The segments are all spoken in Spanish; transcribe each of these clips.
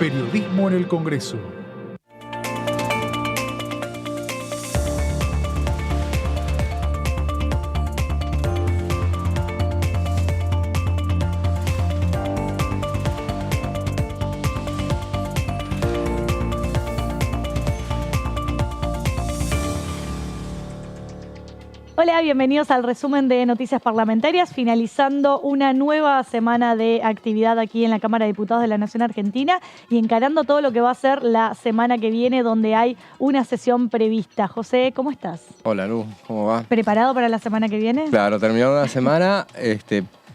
Periodismo en el Congreso. Hola, bienvenidos al resumen de Noticias Parlamentarias, finalizando una nueva semana de actividad aquí en la Cámara de Diputados de la Nación Argentina y encarando todo lo que va a ser la semana que viene, donde hay una sesión prevista. José, ¿cómo estás? Hola, Lu, ¿cómo va? ¿Preparado para la semana que viene? Claro, terminando una semana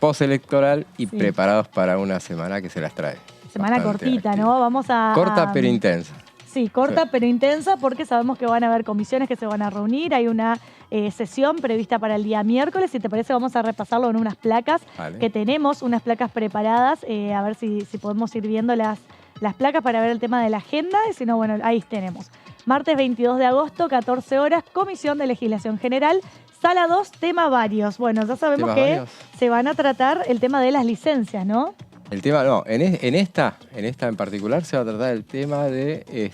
postelectoral y Sí. preparados para una semana que se las trae. Semana Bastante cortita, activa. ¿no? Vamos a... Corta pero intensa. Sí, corta Sí. pero intensa, porque sabemos que van a haber comisiones que se van a reunir. Hay una sesión prevista para el día miércoles. Si te parece, vamos a repasarlo en unas placas Vale. que tenemos, unas placas preparadas. A ver si podemos ir viendo las placas para ver el tema de la agenda. Y si no, bueno, ahí tenemos. Martes 22 de agosto, 14 horas, Comisión de Legislación General. Sala 2, tema varios. Bueno, ya sabemos ¿Temas que varios? se van a tratar el tema de las licencias, ¿no? El tema, no, en esta en particular se va a tratar el tema de,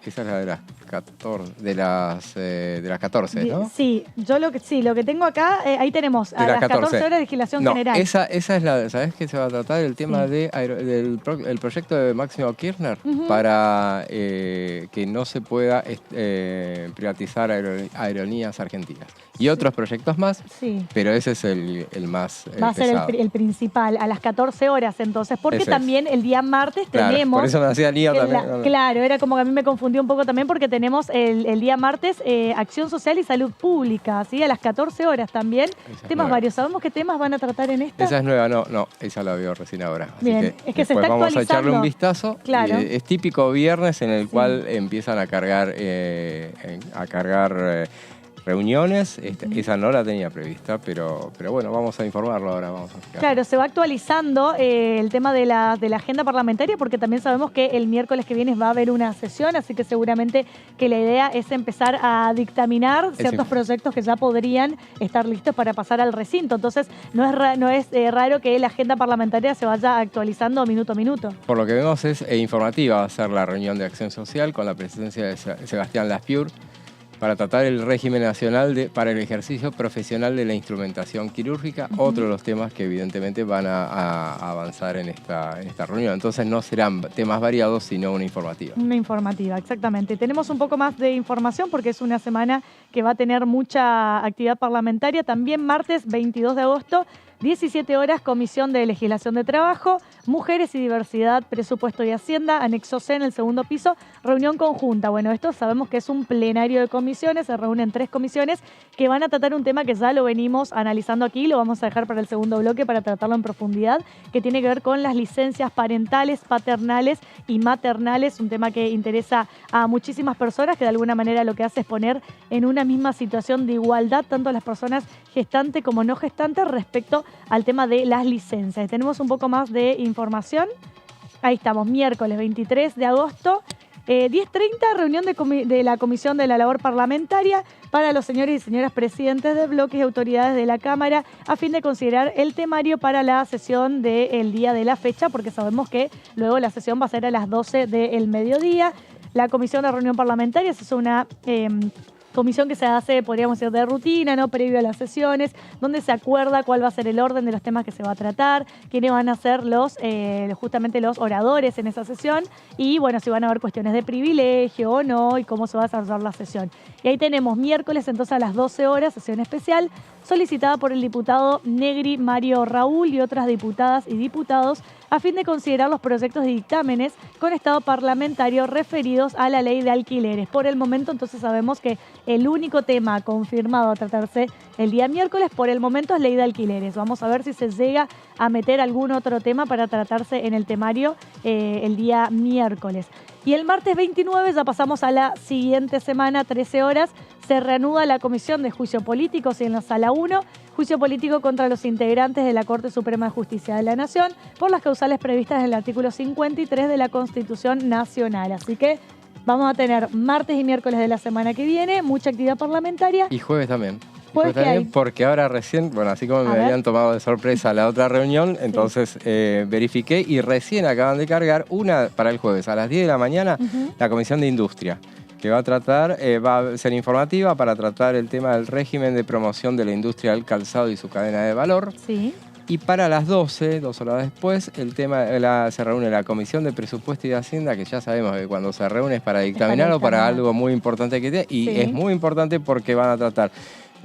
esa es la de las 14, de las 14, ¿no? Sí, yo lo que tengo acá, ahí tenemos a De las 14 horas de legislación No, general. esa es la, ¿sabés qué se va a tratar? El tema Sí. del proyecto de Máximo Kirchner para que no se pueda privatizar aerolíneas argentinas. Y otros proyectos más, Sí. pero ese es el más Va a ser pesado. el principal, a las 14 horas entonces, porque Ese es. también el día martes Claro, tenemos... por eso me hacía lío que también. claro, era como que a mí me confundía un poco también porque tenemos el día martes Acción Social y Salud Pública, ¿sí? A las 14 horas también. Esa es Temas nueva. varios. ¿Sabemos qué temas van a tratar en esta? Esa es nueva, no, esa la veo recién ahora. Así Bien, que es que se después está vamos a echarle un actualizando. vistazo. Claro. Y es típico viernes en el Sí. cual empiezan a cargar reuniones. Esa no la tenía prevista, pero bueno, vamos a informarlo ahora. Vamos a fijar. Claro, se va actualizando el tema de la agenda parlamentaria, porque también sabemos que el miércoles que viene va a haber una sesión, así que seguramente que la idea es empezar a dictaminar ciertos proyectos que ya podrían estar listos para pasar al recinto. Entonces, no es raro que la agenda parlamentaria se vaya actualizando minuto a minuto. Por lo que vemos es informativa, va a ser la reunión de Acción Social con la presencia de Sebastián Laspiur para tratar el régimen nacional para el ejercicio profesional de la instrumentación quirúrgica, otro de los temas que evidentemente van a avanzar en esta reunión. Entonces no serán temas variados, sino una informativa. Una informativa, exactamente. Tenemos un poco más de información porque es una semana que va a tener mucha actividad parlamentaria. También martes 22 de agosto, 17 horas, Comisión de Legislación de Trabajo, Mujeres y Diversidad, Presupuesto y Hacienda, Anexo C en el segundo piso, reunión conjunta. Bueno, esto sabemos que es un plenario de comisiones, se reúnen 3 comisiones que van a tratar un tema que ya lo venimos analizando aquí, lo vamos a dejar para el segundo bloque para tratarlo en profundidad, que tiene que ver con las licencias parentales, paternales y maternales, un tema que interesa a muchísimas personas, que de alguna manera lo que hace es poner en una misma situación de igualdad tanto a las personas gestantes como no gestantes respecto al tema de las licencias. Tenemos un poco más de información. Ahí estamos, miércoles 23 de agosto, 10:30, reunión de la Comisión de la Labor Parlamentaria para los señores y señoras presidentes de bloques y autoridades de la Cámara a fin de considerar el temario para la sesión del día de la fecha, porque sabemos que luego la sesión va a ser a las 12 del mediodía. La Comisión de Reunión Parlamentaria es una... comisión que se hace, podríamos decir, de rutina, ¿no? Previo a las sesiones, donde se acuerda cuál va a ser el orden de los temas que se va a tratar, quiénes van a ser justamente los oradores en esa sesión y, bueno, si van a haber cuestiones de privilegio o no y cómo se va a desarrollar la sesión. Y ahí tenemos miércoles, entonces, a las 12 horas, sesión especial, solicitada por el diputado Negri Mario Raúl y otras diputadas y diputados a fin de considerar los proyectos de dictámenes con estado parlamentario referidos a la ley de alquileres. Por el momento, entonces, sabemos que el único tema confirmado a tratarse el día miércoles, por el momento, es ley de alquileres. Vamos a ver si se llega a meter algún otro tema para tratarse en el temario el día miércoles. Y el martes 29 ya pasamos a la siguiente semana, 13 horas, se reanuda la Comisión de Juicio Político, en la Sala 1, juicio político contra los integrantes de la Corte Suprema de Justicia de la Nación por las causales previstas en el artículo 53 de la Constitución Nacional. Así que vamos a tener martes y miércoles de la semana que viene mucha actividad parlamentaria. Y jueves también. Jueves, ¿qué hay? Porque ahora recién, bueno, así como me habían tomado de sorpresa la otra reunión, entonces verifiqué y recién acaban de cargar una para el jueves a las 10 de la mañana, la Comisión de Industria, que va a tratar, va a ser informativa para tratar el tema del régimen de promoción de la industria del calzado y su cadena de valor. Sí. Y para las 12, 2 horas después, se reúne la Comisión de Presupuesto y de Hacienda, que ya sabemos que cuando se reúne es para dictaminar o para algo muy importante que tiene, y es muy importante porque van a tratar.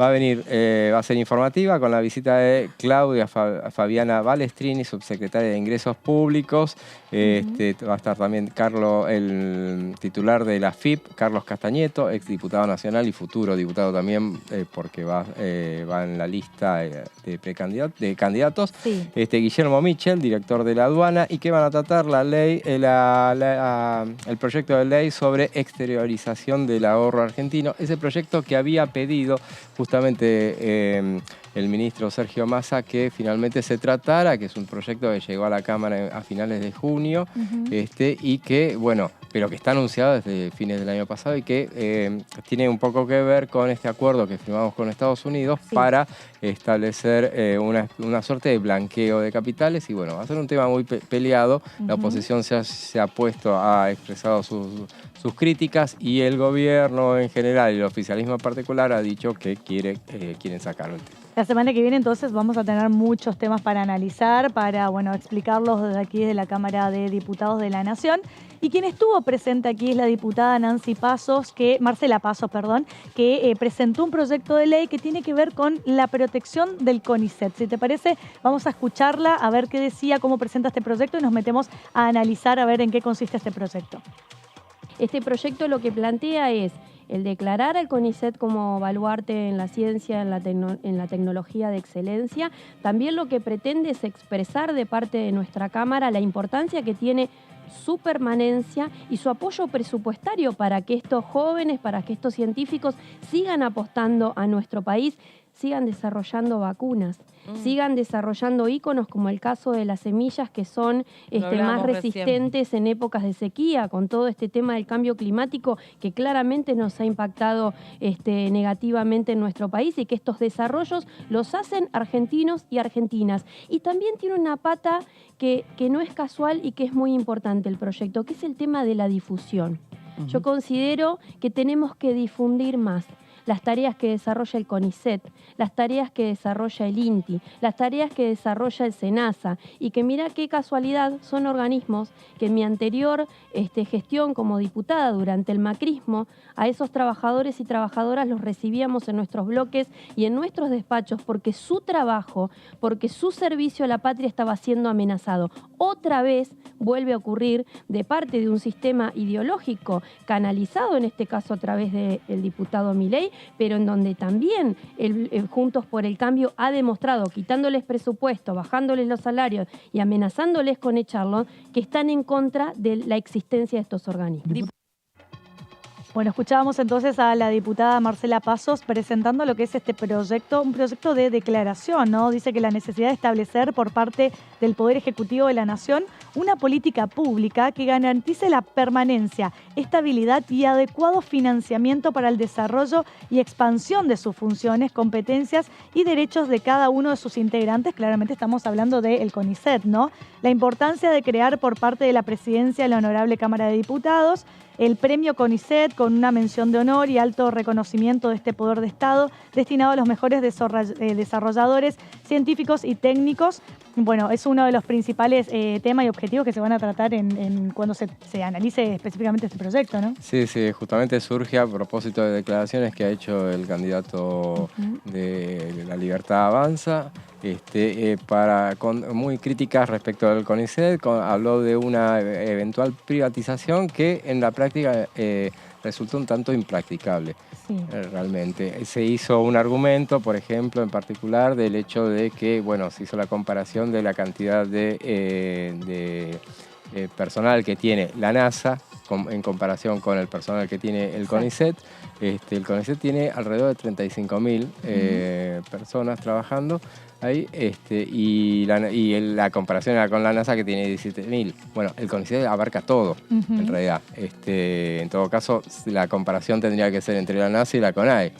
Va a venir, va a ser informativa con la visita de Claudia Fabiana Balestrini, subsecretaria de Ingresos Públicos. Va a estar también Carlos, el titular de la FIP, Carlos Castañeto, exdiputado nacional y futuro diputado también, porque va en la lista de candidatos. Sí. Guillermo Michel, director de la aduana, y que van a tratar la ley, el proyecto de ley sobre exteriorización del ahorro argentino. Ese proyecto que había pedido justamente el ministro Sergio Massa que finalmente se tratara, que es un proyecto que llegó a la Cámara a finales de junio, y que, bueno, pero que está anunciado desde fines del año pasado y que tiene un poco que ver con este acuerdo que firmamos con Estados Unidos para establecer una suerte de blanqueo de capitales. Y bueno, va a ser un tema muy peleado. La oposición se ha expresado sus críticas, y el gobierno en general y el oficialismo en particular ha dicho que quieren sacarlo el tema. La semana que viene entonces vamos a tener muchos temas para analizar, para explicarlos desde aquí de la Cámara de Diputados de la Nación. Y quien estuvo presente aquí es la diputada Marcela Pasos, que presentó un proyecto de ley que tiene que ver con la protección del CONICET. Si te parece, vamos a escucharla, a ver qué decía, cómo presenta este proyecto, y nos metemos a analizar a ver en qué consiste este proyecto. Este proyecto lo que plantea es el declarar al CONICET como baluarte en la ciencia, en la tecnología de excelencia. También lo que pretende es expresar de parte de nuestra Cámara la importancia que tiene su permanencia y su apoyo presupuestario para que estos jóvenes, para que estos científicos sigan apostando a nuestro país, sigan desarrollando vacunas, sigan desarrollando íconos como el caso de las semillas, que son más resistentes en épocas de sequía, con todo este tema del cambio climático que claramente nos ha impactado negativamente en nuestro país, y que estos desarrollos los hacen argentinos y argentinas. Y también tiene una pata que no es casual y que es muy importante el proyecto, que es el tema de la difusión. Yo considero que tenemos que difundir más las tareas que desarrolla el CONICET, las tareas que desarrolla el INTI, las tareas que desarrolla el SENASA, y que mirá qué casualidad, son organismos que en mi anterior gestión como diputada durante el macrismo, a esos trabajadores y trabajadoras los recibíamos en nuestros bloques y en nuestros despachos porque su trabajo, porque su servicio a la patria estaba siendo amenazado. Otra vez vuelve a ocurrir de parte de un sistema ideológico canalizado, en este caso a través del diputado Milei, pero en donde también Juntos por el Cambio ha demostrado, quitándoles presupuesto, bajándoles los salarios y amenazándoles con echarlo, que están en contra de la existencia de estos organismos. Bueno, escuchábamos entonces a la diputada Marcela Pasos presentando lo que es este proyecto, un proyecto de declaración, ¿no? Dice que la necesidad de establecer por parte del Poder Ejecutivo de la Nación una política pública que garantice la permanencia, estabilidad y adecuado financiamiento para el desarrollo y expansión de sus funciones, competencias y derechos de cada uno de sus integrantes. Claramente estamos hablando del CONICET, ¿no? La importancia de crear por parte de la Presidencia de la Honorable Cámara de Diputados el premio CONICET, con una mención de honor y alto reconocimiento de este poder de Estado destinado a los mejores desarrolladores científicos y técnicos. Bueno, es uno de los principales temas y objetivos que se van a tratar cuando se analice específicamente este proyecto, ¿no? Sí, justamente surge a propósito de declaraciones que ha hecho el candidato de La Libertad Avanza, muy críticas respecto al CONICET. Habló de una eventual privatización que en la práctica resultó un tanto impracticable. Realmente. Se hizo un argumento, por ejemplo, en particular, del hecho de que, bueno, se hizo la comparación de la cantidad de personal que tiene la NASA en comparación con el personal que tiene el CONICET. El CONICET tiene alrededor de 35.000 personas trabajando ahí, y la comparación era con la NASA, que tiene 17.000. Bueno, el CONICET abarca todo, en realidad. En todo caso, la comparación tendría que ser entre la NASA y la CONAE.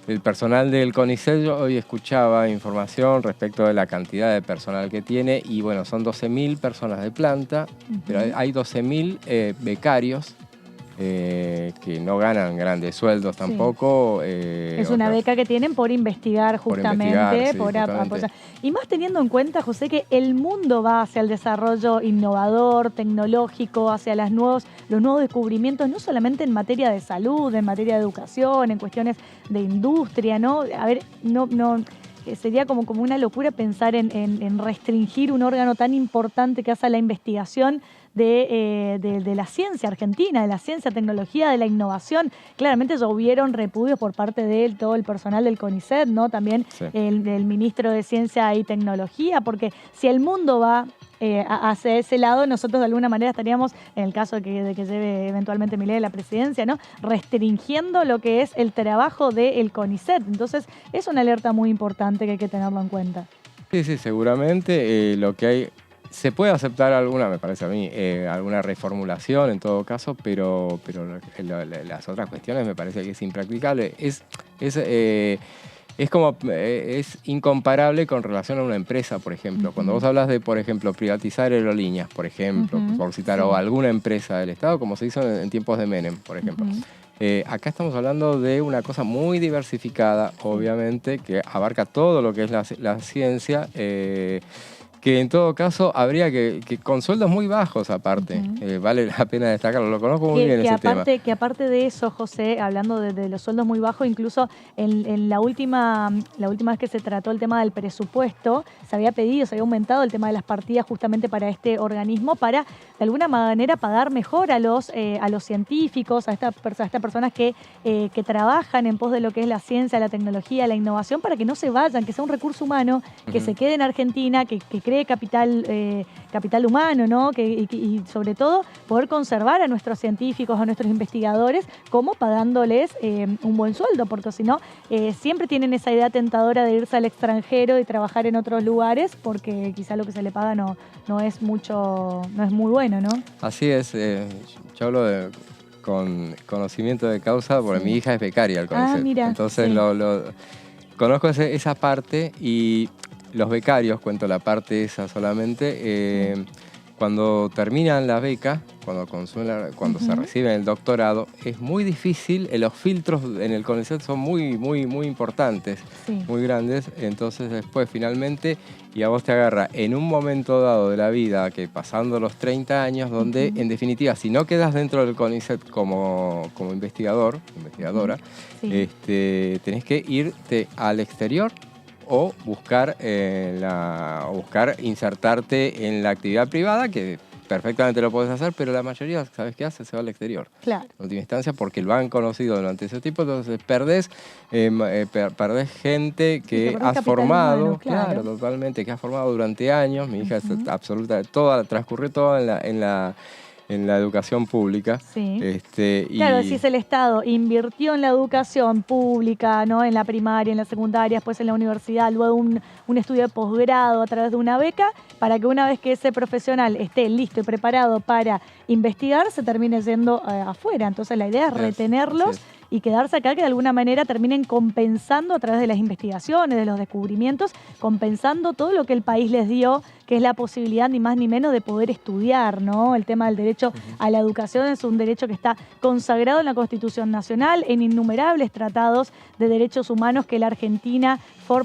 El personal del CONICET, yo hoy escuchaba información respecto de la cantidad de personal que tiene y bueno, son 12.000 personas de planta, pero hay 12.000 becarios que no ganan grandes sueldos tampoco. Es una beca que tienen por investigar justamente, por apoyar. Y más teniendo en cuenta, José, que el mundo va hacia el desarrollo innovador, tecnológico, hacia los nuevos descubrimientos, no solamente en materia de salud, en materia de educación, en cuestiones de industria, ¿no? A ver, sería como una locura pensar en restringir un órgano tan importante que hace la investigación de la ciencia argentina, de la ciencia, tecnología, de la innovación. Claramente ya hubieron repudios por parte de todo el personal del CONICET, ¿no? También el ministro de Ciencia y Tecnología, porque si el mundo va hacia ese lado, nosotros de alguna manera estaríamos, en el caso de que lleve eventualmente Milei a la presidencia, ¿no? Restringiendo lo que es el trabajo del CONICET. Entonces, es una alerta muy importante que hay que tenerlo en cuenta. Sí, seguramente lo que hay... Se puede aceptar alguna, me parece a mí, alguna reformulación en todo caso, pero las otras cuestiones me parece que es impracticable. Es incomparable con relación a una empresa, por ejemplo. Cuando vos hablas de, por ejemplo, privatizar aerolíneas, por ejemplo, por citar, o alguna empresa del Estado, como se hizo en tiempos de Menem, por ejemplo. Acá estamos hablando de una cosa muy diversificada, obviamente, que abarca todo lo que es la ciencia, que en todo caso habría que con sueldos muy bajos aparte, vale la pena destacarlo, lo conozco muy bien ese tema. Que aparte de eso, José, hablando de los sueldos muy bajos, incluso en la última vez que se trató el tema del presupuesto, se había aumentado el tema de las partidas justamente para este organismo, para de alguna manera pagar mejor a los científicos, a estas personas que trabajan en pos de lo que es la ciencia, la tecnología, la innovación, para que no se vayan, que sea un recurso humano, que se quede en Argentina, que cree capital humano, ¿no? Y sobre todo poder conservar a nuestros científicos, a nuestros investigadores, como pagándoles un buen sueldo, porque si no, siempre tienen esa idea tentadora de irse al extranjero y trabajar en otros lugares, porque quizá lo que se le paga no es muy bueno, ¿no? Así es, yo hablo con conocimiento de causa, porque mi hija es becaria al CONICET. Mira, entonces conozco esa parte y los becarios, cuento la parte esa solamente, cuando terminan la beca, cuando se reciben el doctorado, es muy difícil, los filtros en el CONICET son muy importantes, muy grandes, entonces después finalmente, y a vos te agarra en un momento dado de la vida, que pasando los 30 años, donde en definitiva, si no quedas dentro del CONICET como investigadora, tenés que irte al exterior, o buscar insertarte en la actividad privada, que perfectamente lo podés hacer, pero la mayoría, ¿sabes qué hace? Se va al exterior. Claro. En última instancia, porque lo han conocido durante ese tiempo, entonces perdés gente que has formado, humano, claro, totalmente, que has formado durante años. Mi hija es transcurrió toda en la educación pública. Claro, decís, el Estado invirtió en la educación pública, ¿no? En la primaria, en la secundaria, después en la universidad, luego un estudio de posgrado a través de una beca, para que una vez que ese profesional esté listo y preparado para investigar, se termine yendo afuera. Entonces la idea es retenerlos y quedarse acá, que de alguna manera terminen compensando a través de las investigaciones, de los descubrimientos, compensando todo lo que el país les dio, que es la posibilidad ni más ni menos de poder estudiar, ¿no? El tema del derecho a la educación es un derecho que está consagrado en la Constitución Nacional, en innumerables tratados de derechos humanos que la Argentina,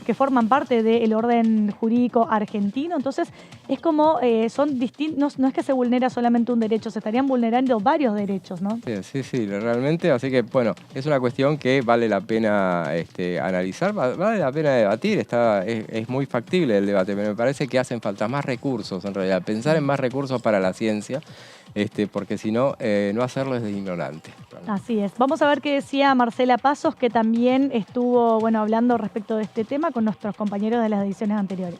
que forman parte del orden jurídico argentino. Entonces, es como son distintos, no es que se vulnera solamente un derecho, se estarían vulnerando varios derechos, ¿no? Sí, realmente, así que, bueno, es una cuestión que vale la pena analizar, vale la pena debatir, es muy factible el debate, pero me parece que hacen falta más recursos, en realidad, pensar en más recursos para la ciencia, porque si no, no hacerlo es de ignorante. Así es. Vamos a ver qué decía Marcela Pasos, que también estuvo hablando respecto de este tema con nuestros compañeros de las ediciones anteriores.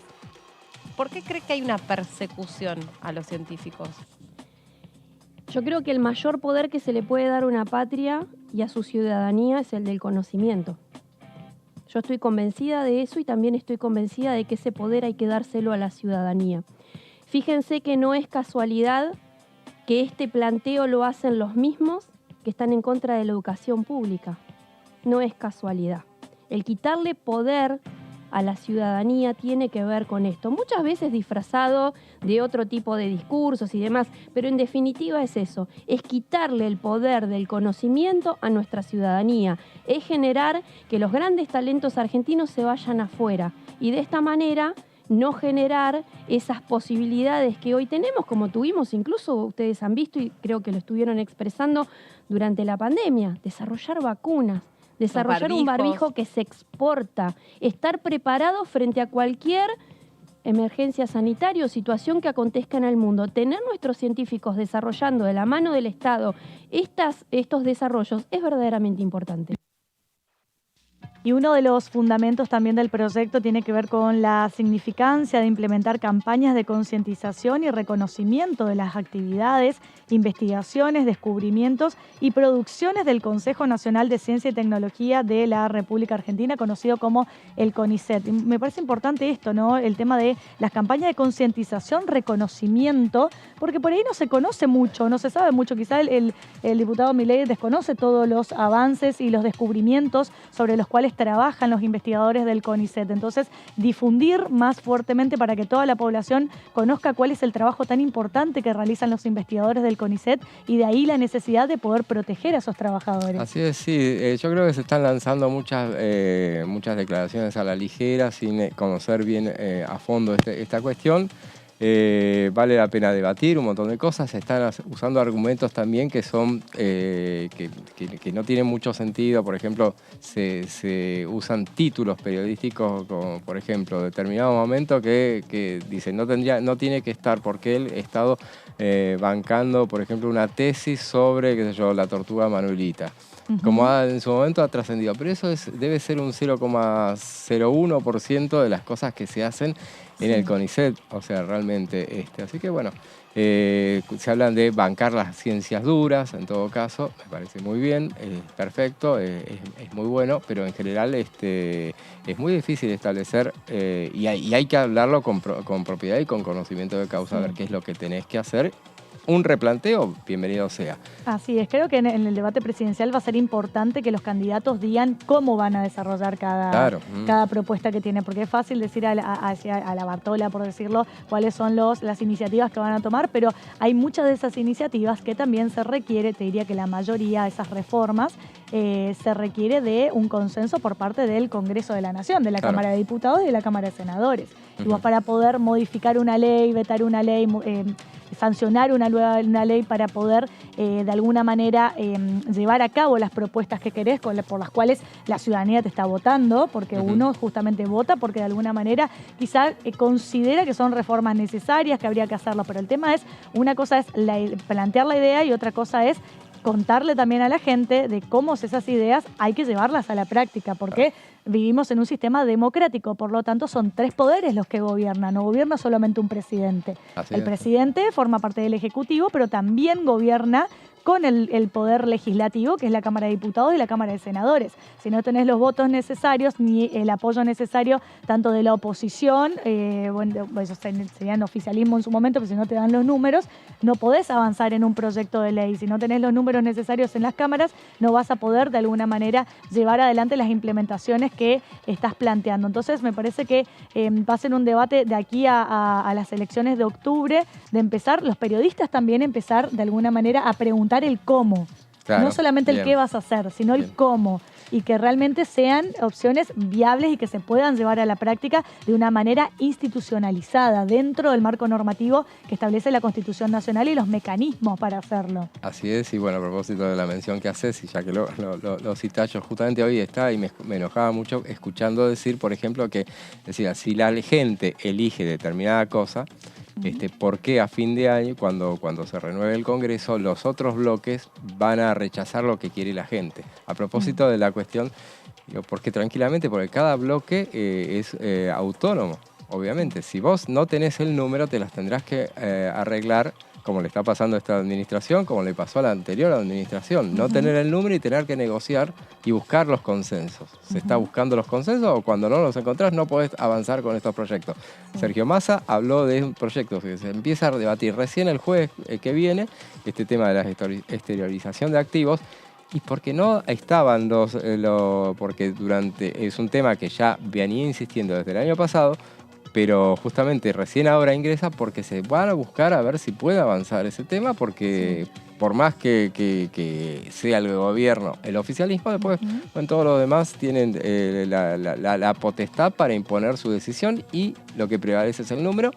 ¿Por qué cree que hay una persecución a los científicos? Yo creo que el mayor poder que se le puede dar a una patria y a su ciudadanía es el del conocimiento. Yo estoy convencida de eso y también estoy convencida de que ese poder hay que dárselo a la ciudadanía. Fíjense que no es casualidad que este planteo lo hacen los mismos que están en contra de la educación pública. No es casualidad. El quitarle poder a la ciudadanía tiene que ver con esto. Muchas veces disfrazado de otro tipo de discursos y demás, pero en definitiva es eso, es quitarle el poder del conocimiento a nuestra ciudadanía, es generar que los grandes talentos argentinos se vayan afuera y de esta manera no generar esas posibilidades que hoy tenemos, como tuvimos, incluso ustedes han visto y creo que lo estuvieron expresando durante la pandemia, desarrollar vacunas. Desarrollar un barbijo que se exporta, estar preparado frente a cualquier emergencia sanitaria o situación que acontezca en el mundo. Tener nuestros científicos desarrollando de la mano del Estado estos desarrollos es verdaderamente importante. Y uno de los fundamentos también del proyecto tiene que ver con la significancia de implementar campañas de concientización y reconocimiento de las actividades, investigaciones, descubrimientos y producciones del Consejo Nacional de Ciencia y Tecnología de la República Argentina, conocido como el CONICET. Y me parece importante esto, ¿no? El tema de las campañas de concientización, reconocimiento, porque por ahí no se conoce mucho, no se sabe mucho. Quizá el diputado Milei desconoce todos los avances y los descubrimientos sobre los cuales trabajan los investigadores del CONICET. Entonces, difundir más fuertemente para que toda la población conozca cuál es el trabajo tan importante que realizan los investigadores del CONICET y de ahí la necesidad de poder proteger a esos trabajadores. Así es, sí. Yo creo que se están lanzando muchas declaraciones a la ligera sin conocer bien a fondo esta cuestión. Vale la pena debatir un montón de cosas. Se están usando argumentos también que son que no tienen mucho sentido. Por ejemplo, se usan títulos periodísticos, como por ejemplo, determinado momento que dicen no tiene que estar porque el Estado bancando, por ejemplo, una tesis sobre, qué sé yo, la tortuga Manuelita. Como en su momento ha trascendido, pero eso debe ser un 0,01% de las cosas que se hacen en el CONICET, o sea, realmente. Así que bueno, se hablan de bancar las ciencias duras, en todo caso, me parece muy bien, perfecto, es muy bueno, pero en general es muy difícil establecer y hay que hablarlo con propiedad y con conocimiento de causa, a ver qué es lo que tenés que hacer. Un replanteo, bienvenido sea. Así es, creo que en el debate presidencial va a ser importante que los candidatos digan cómo van a desarrollar cada propuesta que tienen, porque es fácil decir a la Bartola, por decirlo, cuáles son las iniciativas que van a tomar, pero hay muchas de esas iniciativas que también se requiere, te diría que la mayoría de esas reformas, se requiere de un consenso por parte del Congreso de la Nación, de la Cámara de Diputados y de la Cámara de Senadores. Y vos para poder modificar una ley, vetar una ley, sancionar una ley para poder de alguna manera llevar a cabo las propuestas que querés, por las cuales la ciudadanía te está votando, porque uno justamente vota porque de alguna manera quizá considera que son reformas necesarias, que habría que hacerlo, pero el tema es, una cosa es plantear la idea y otra cosa es contarle también a la gente de cómo esas ideas hay que llevarlas a la práctica, porque vivimos en un sistema democrático, por lo tanto son 3 poderes los que gobiernan, no gobierna solamente un presidente. El presidente forma parte del Ejecutivo, pero también gobierna con el poder legislativo, que es la Cámara de Diputados y la Cámara de Senadores. Si no tenés los votos necesarios ni el apoyo necesario tanto de la oposición, eso sería en oficialismo en su momento, pero si no te dan los números, no podés avanzar en un proyecto de ley. Si no tenés los números necesarios en las cámaras, no vas a poder de alguna manera llevar adelante las implementaciones que estás planteando. Entonces me parece que va a ser un debate de aquí a las elecciones de octubre, de empezar, los periodistas también empezar de alguna manera a preguntar el cómo. Claro, no solamente el qué vas a hacer, sino el cómo. Y que realmente sean opciones viables y que se puedan llevar a la práctica de una manera institucionalizada dentro del marco normativo que establece la Constitución Nacional y los mecanismos para hacerlo. Así es, y bueno, a propósito de la mención que haces, y ya que lo citás, yo justamente hoy estaba y me enojaba mucho escuchando decir, por ejemplo, que decía, si la gente elige determinada cosa, ¿por qué a fin de año, cuando se renueve el Congreso, los otros bloques van a rechazar lo que quiere la gente? A propósito de la cuestión, porque cada bloque es autónomo, obviamente. Si vos no tenés el número, te las tendrás que arreglar, como le está pasando a esta administración, como le pasó a la anterior administración. No tener el número y tener que negociar y buscar los consensos. ¿Se está buscando los consensos o cuando no los encontrás no podés avanzar con estos proyectos? Sergio Massa habló de un proyecto que se empieza a debatir recién el jueves que viene, este tema de la exteriorización de activos, Y porque no estaban porque es un tema que ya venía insistiendo desde el año pasado, pero justamente recién ahora ingresa porque se van a buscar a ver si puede avanzar ese tema, porque por más que sea el gobierno, el oficialismo, después en todo lo demás tienen la potestad para imponer su decisión, y lo que prevalece es el número,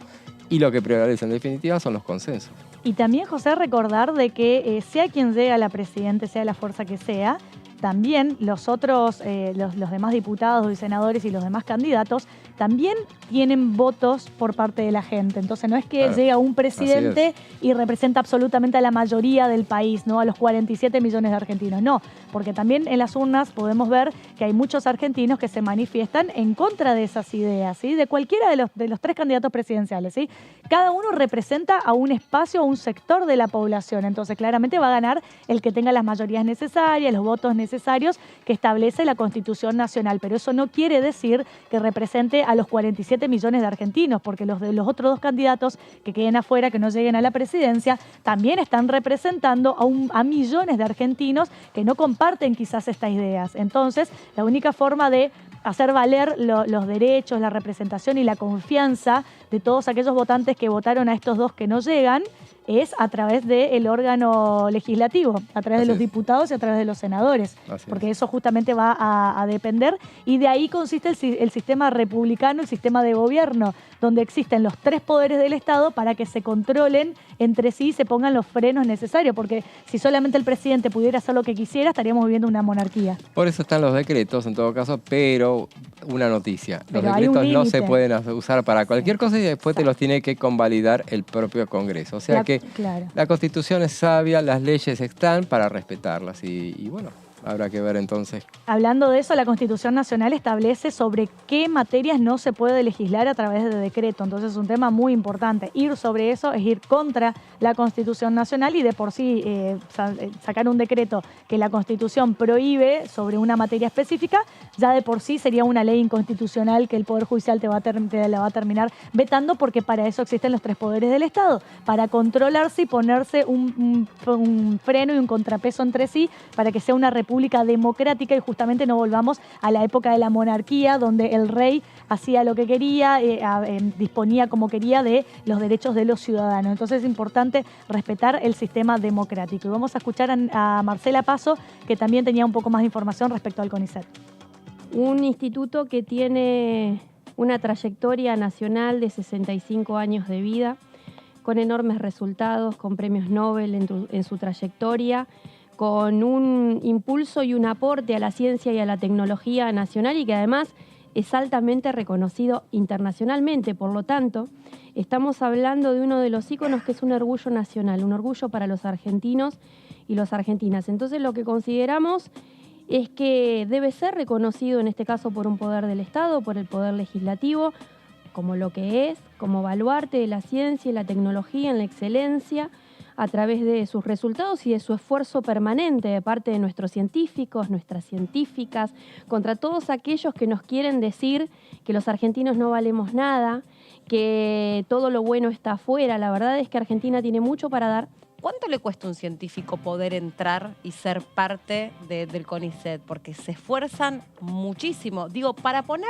y lo que prevalece en definitiva son los consensos. Y también, José, recordar de que sea quien sea la presidente, sea la fuerza que sea, también los otros, los demás diputados y senadores y los demás candidatos también tienen votos por parte de la gente. Entonces no es que llega un presidente y representa absolutamente a la mayoría del país, ¿no? A los 47 millones de argentinos. No, porque también en las urnas podemos ver que hay muchos argentinos que se manifiestan en contra de esas ideas, ¿sí? De cualquiera de los tres candidatos presidenciales, ¿sí? Cada uno representa a un espacio, a un sector de la población. Entonces claramente va a ganar el que tenga las mayorías necesarias, los votos necesarios que establece la Constitución Nacional. Pero eso no quiere decir que represente a los 47 millones de argentinos, porque los otros dos candidatos que queden afuera, que no lleguen a la presidencia, también están representando a millones de argentinos que no comparten quizás estas ideas. Entonces, la única forma de hacer valer los derechos, la representación y la confianza de todos aquellos votantes que votaron a estos dos que no llegan es a través del órgano legislativo, a través de los diputados y a través de los senadores, porque eso justamente va a depender, y de ahí consiste el sistema republicano, el sistema de gobierno, donde existen los tres poderes del Estado para que se controlen entre sí y se pongan los frenos necesarios, porque si solamente el presidente pudiera hacer lo que quisiera, estaríamos viviendo una monarquía. Por eso están los decretos en todo caso, pero una noticia, los decretos no se pueden usar para cualquier cosa y después te los tiene que convalidar el propio Congreso. O sea que la Constitución es sabia, las leyes están para respetarlas y bueno, habrá que ver entonces. Hablando de eso, la Constitución Nacional establece sobre qué materias no se puede legislar a través de decreto. Entonces es un tema muy importante. Ir sobre eso es ir contra la Constitución Nacional y de por sí sacar un decreto que la Constitución prohíbe sobre una materia específica, ya de por sí sería una ley inconstitucional que el Poder Judicial te la va a terminar vetando, porque para eso existen los tres poderes del Estado, para controlarse y ponerse un freno y un contrapeso entre sí para que sea una república democrática y justamente no volvamos a la época de la monarquía, donde el rey hacía lo que quería, disponía como quería de los derechos de los ciudadanos. Entonces es importante respetar el sistema democrático. Y vamos a escuchar a Marcela Paso, que también tenía un poco más de información respecto al CONICET. Un instituto que tiene una trayectoria nacional de 65 años de vida, con enormes resultados, con premios Nobel en su trayectoria, con un impulso y un aporte a la ciencia y a la tecnología nacional, y que además es altamente reconocido internacionalmente. Por lo tanto, estamos hablando de uno de los íconos que es un orgullo nacional, un orgullo para los argentinos y las argentinas. Entonces, lo que consideramos es que debe ser reconocido, en este caso por un poder del Estado, por el poder legislativo, como lo que es, como baluarte de la ciencia y la tecnología en la excelencia, a través de sus resultados y de su esfuerzo permanente de parte de nuestros científicos, nuestras científicas, contra todos aquellos que nos quieren decir que los argentinos no valemos nada, que todo lo bueno está afuera. La verdad es que Argentina tiene mucho para dar. ¿Cuánto le cuesta a un científico poder entrar y ser parte del CONICET? Porque se esfuerzan muchísimo. Digo, para poner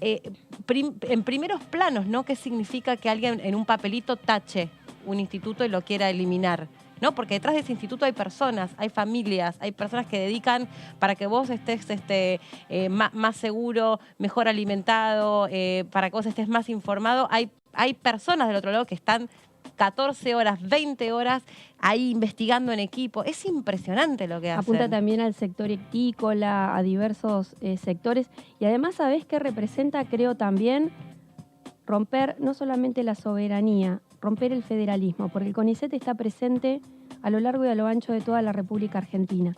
en primeros planos, ¿no? ¿Qué significa que alguien en un papelito tache un instituto y lo quiera eliminar? ¿No? Porque detrás de ese instituto hay personas, hay familias, hay personas que dedican para que vos estés más seguro, mejor alimentado, para que vos estés más informado. Hay personas del otro lado que están 14 horas, 20 horas ahí investigando en equipo. Es impresionante lo que hacen. Apunta también al sector ictícola, a diversos sectores. Y además, ¿sabés qué representa? Creo también romper no solamente la soberanía, romper el federalismo, porque el CONICET está presente a lo largo y a lo ancho de toda la República Argentina.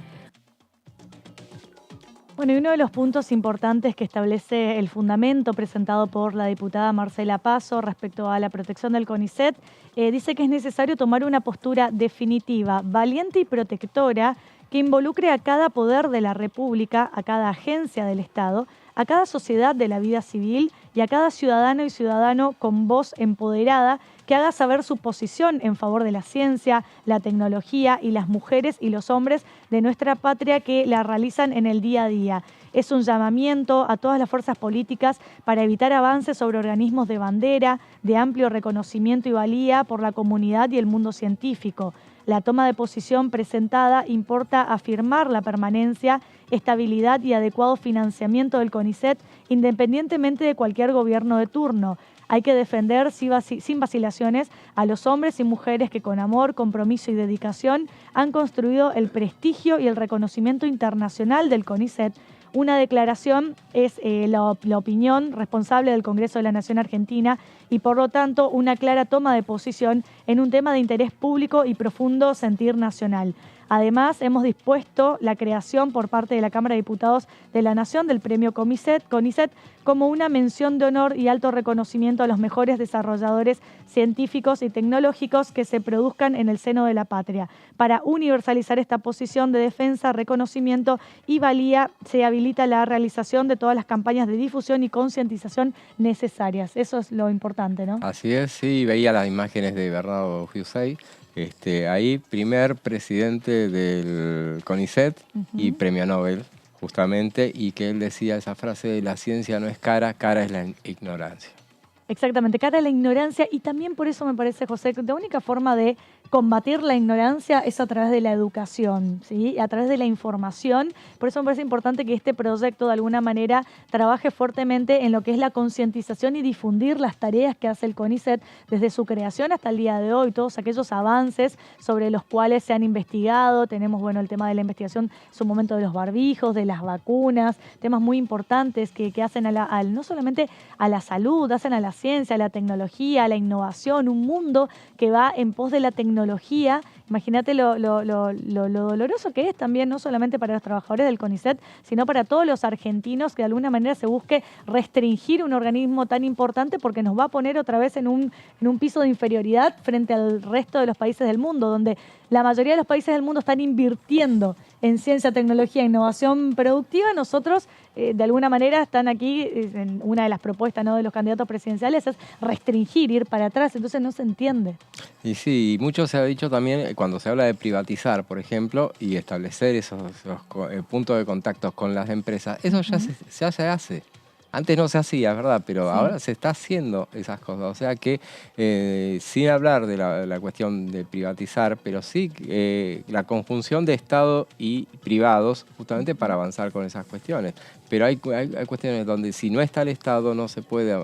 Bueno, y uno de los puntos importantes que establece el fundamento presentado por la diputada Marcela Paso respecto a la protección del CONICET, dice que es necesario tomar una postura definitiva, valiente y protectora que involucre a cada poder de la República, a cada agencia del Estado, a cada sociedad de la vida civil y a cada ciudadano y ciudadano con voz empoderada que haga saber su posición en favor de la ciencia, la tecnología y las mujeres y los hombres de nuestra patria que la realizan en el día a día. Es un llamamiento a todas las fuerzas políticas para evitar avances sobre organismos de bandera, de amplio reconocimiento y valía por la comunidad y el mundo científico. La toma de posición presentada importa afirmar la permanencia, estabilidad y adecuado financiamiento del CONICET independientemente de cualquier gobierno de turno. Hay que defender sin vacilaciones a los hombres y mujeres que con amor, compromiso y dedicación han construido el prestigio y el reconocimiento internacional del CONICET. Una declaración es la opinión responsable del Congreso de la Nación Argentina y, por lo tanto, una clara toma de posición en un tema de interés público y profundo sentir nacional. Además, hemos dispuesto la creación por parte de la Cámara de Diputados de la Nación del Premio CONICET como una mención de honor y alto reconocimiento a los mejores desarrolladores científicos y tecnológicos que se produzcan en el seno de la patria. Para universalizar esta posición de defensa, reconocimiento y valía, se habilita la realización de todas las campañas de difusión y concientización necesarias. Eso es lo importante, ¿no? Así es, sí, veía las imágenes de Bernardo Giusei. Ahí, primer presidente del CONICET y premio Nobel, justamente, y que él decía esa frase de la ciencia no es cara, cara es la ignorancia. Exactamente, cara a la ignorancia, y también por eso me parece, José, que la única forma de combatir la ignorancia es a través de la educación, ¿sí? A través de la información. Por eso me parece importante que este proyecto de alguna manera trabaje fuertemente en lo que es la concientización y difundir las tareas que hace el CONICET desde su creación hasta el día de hoy, todos aquellos avances sobre los cuales se han investigado. Tenemos, bueno, el tema de la investigación, su momento de los barbijos, de las vacunas, temas muy importantes que hacen no solamente a la salud, hacen a la ciencia, a la tecnología, a la innovación, un mundo que va en pos de la tecnología. Imagínate lo doloroso que es también, no solamente para los trabajadores del CONICET, sino para todos los argentinos, que de alguna manera se busque restringir un organismo tan importante, porque nos va a poner otra vez en un piso de inferioridad frente al resto de los países del mundo, donde la mayoría de los países del mundo están invirtiendo en ciencia, tecnología e innovación productiva. Nosotros, de alguna manera, están aquí, en una de las propuestas, ¿no?, de los candidatos presidenciales, es restringir, ir para atrás. Entonces no se entiende. Y sí, mucho se ha dicho también cuando se habla de privatizar, por ejemplo, y establecer esos puntos de contacto con las empresas. Eso ya se hace. Antes no se hacía, ¿verdad? Pero ahora se está haciendo esas cosas. O sea que, sin hablar de la cuestión de privatizar, pero sí la conjunción de Estado y privados, justamente para avanzar con esas cuestiones. Pero hay cuestiones donde si no está el Estado no se puede,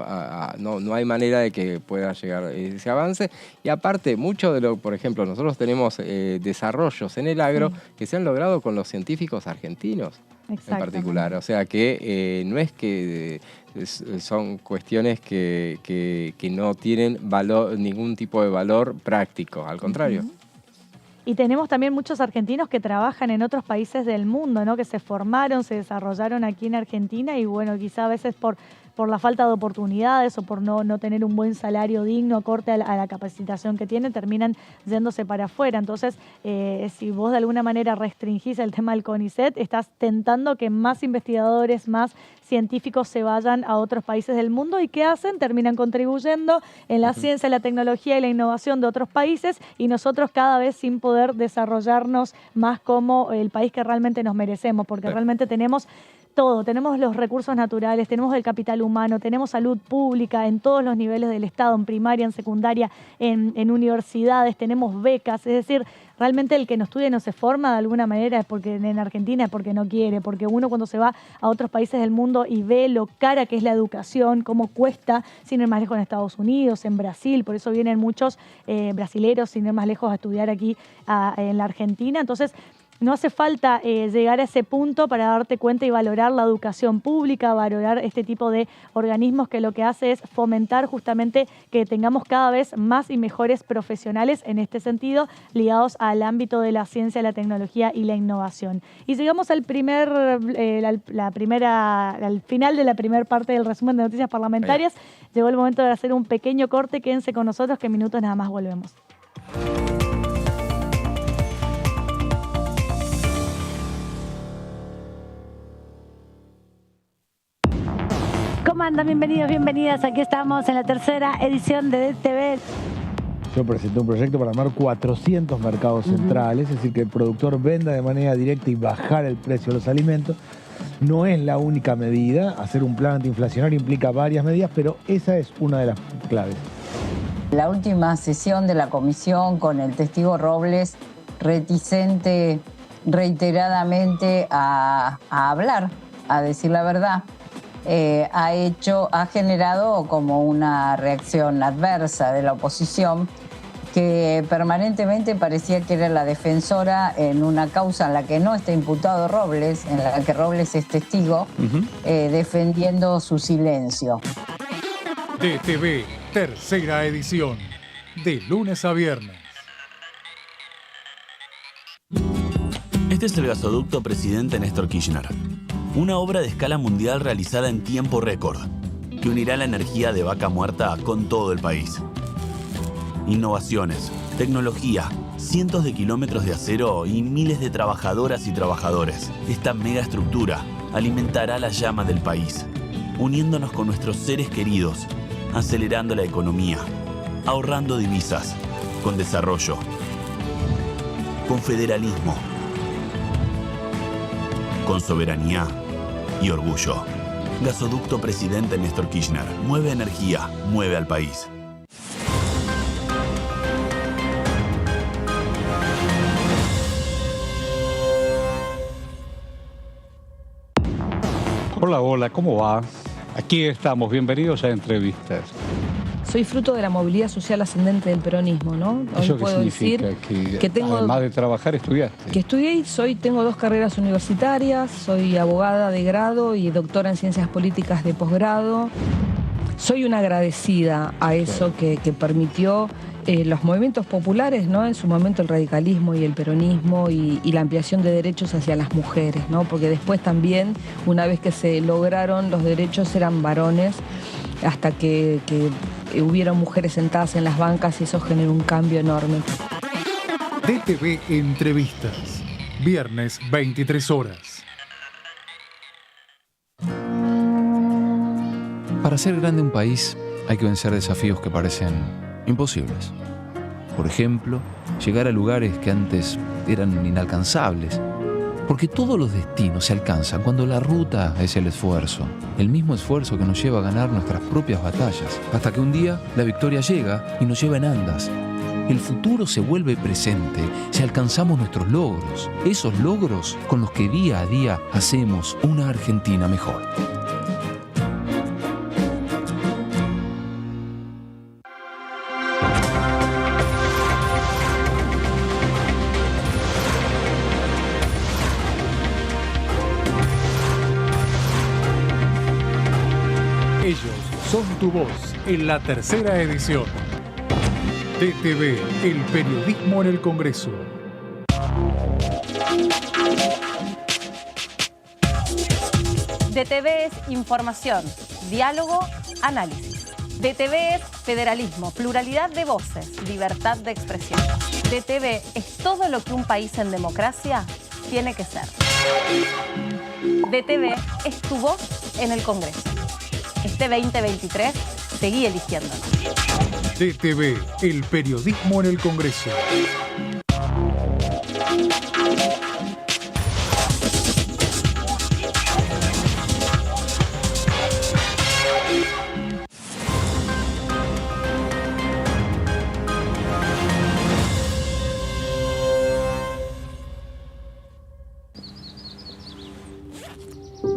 no hay manera de que pueda llegar ese avance. Y aparte, mucho de lo, por ejemplo, nosotros tenemos desarrollos en el agro que se han logrado con los científicos argentinos. En particular, o sea que no es que son cuestiones que no tienen ningún tipo de valor práctico, al contrario. Y tenemos también muchos argentinos que trabajan en otros países del mundo, ¿no?, que se formaron, se desarrollaron aquí en Argentina y, bueno, quizá a veces por la falta de oportunidades o por no tener un buen salario digno, acorde a la capacitación que tienen, terminan yéndose para afuera. Entonces, si vos de alguna manera restringís el tema del CONICET, estás tentando que más investigadores, más científicos se vayan a otros países del mundo. ¿Y qué hacen? Terminan contribuyendo en la ciencia, la tecnología y la innovación de otros países, y nosotros cada vez sin poder desarrollarnos más como el país que realmente nos merecemos, porque realmente tenemos todo, tenemos los recursos naturales, tenemos el capital humano, tenemos salud pública en todos los niveles del Estado, en primaria, en secundaria, en universidades, tenemos becas. Es decir, realmente el que no estudia y no se forma de alguna manera es porque en Argentina es porque no quiere, porque uno cuando se va a otros países del mundo y ve lo cara que es la educación, cómo cuesta, sin ir más lejos, en Estados Unidos, en Brasil, por eso vienen muchos brasileros sin ir más lejos a estudiar aquí en la Argentina. Entonces, no hace falta llegar a ese punto para darte cuenta y valorar la educación pública, valorar este tipo de organismos que lo que hace es fomentar justamente que tengamos cada vez más y mejores profesionales en este sentido, ligados al ámbito de la ciencia, la tecnología y la innovación. Y llegamos al final de la primera parte del resumen de noticias parlamentarias. Llegó el momento de hacer un pequeño corte. Quédense con nosotros, que en minutos nada más volvemos. ¿Cómo andan? Bienvenidos, bienvenidas. Aquí estamos en la tercera edición de DTV Yo presenté un proyecto para armar 400 mercados centrales, es decir, que el productor venda de manera directa y bajar el precio de los alimentos. No es la única medida, hacer un plan antiinflacionario implica varias medidas, pero esa es una de las claves. La última sesión de la comisión con el testigo Robles, reticente reiteradamente a hablar, a decir la verdad, ha generado como una reacción adversa de la oposición, que permanentemente parecía que era la defensora en una causa en la que no está imputado Robles, en la que Robles es testigo, defendiendo su silencio. DTV, tercera edición, de lunes a viernes. Este es el gasoducto Presidente Néstor Kirchner, una obra de escala mundial realizada en tiempo récord, que unirá la energía de Vaca Muerta con todo el país. Innovaciones, tecnología, cientos de kilómetros de acero y miles de trabajadoras y trabajadores. Esta megaestructura alimentará la llama del país, uniéndonos con nuestros seres queridos, acelerando la economía, ahorrando divisas, con desarrollo, con federalismo, con soberanía y orgullo. Gasoducto Presidente Néstor Kirchner. Mueve energía, mueve al país. Hola, hola, ¿cómo va? Aquí estamos, bienvenidos a Entrevistas. Soy fruto de la movilidad social ascendente del peronismo, ¿no? Hoy ¿Eso qué puedo significa? decir que tengo, además de trabajar, estudiaste. que estudié, tengo 2 carreras universitarias, soy abogada de grado y doctora en ciencias políticas de posgrado. Soy una agradecida a eso que permitió los movimientos populares, ¿no? En su momento el radicalismo y el peronismo y la ampliación de derechos hacia las mujeres, ¿no? Porque después también, una vez que se lograron los derechos, eran varones, hasta que hubieron mujeres sentadas en las bancas y eso generó un cambio enorme. DTV Entrevistas, viernes 23 horas. Para ser grande un país hay que vencer desafíos que parecen imposibles. Por ejemplo, llegar a lugares que antes eran inalcanzables. Porque todos los destinos se alcanzan cuando la ruta es el esfuerzo. El mismo esfuerzo que nos lleva a ganar nuestras propias batallas. Hasta que un día la victoria llega y nos lleva en andas. El futuro se vuelve presente si alcanzamos nuestros logros. Esos logros con los que día a día hacemos una Argentina mejor. Ellos son tu voz en la tercera edición. DTV, el periodismo en el Congreso. DTV es información, diálogo, análisis. DTV es federalismo, pluralidad de voces, libertad de expresión. DTV es todo lo que un país en democracia tiene que ser. DTV es tu voz en el Congreso. Este 2023, seguí eligiéndonos. DTV, el periodismo en el Congreso.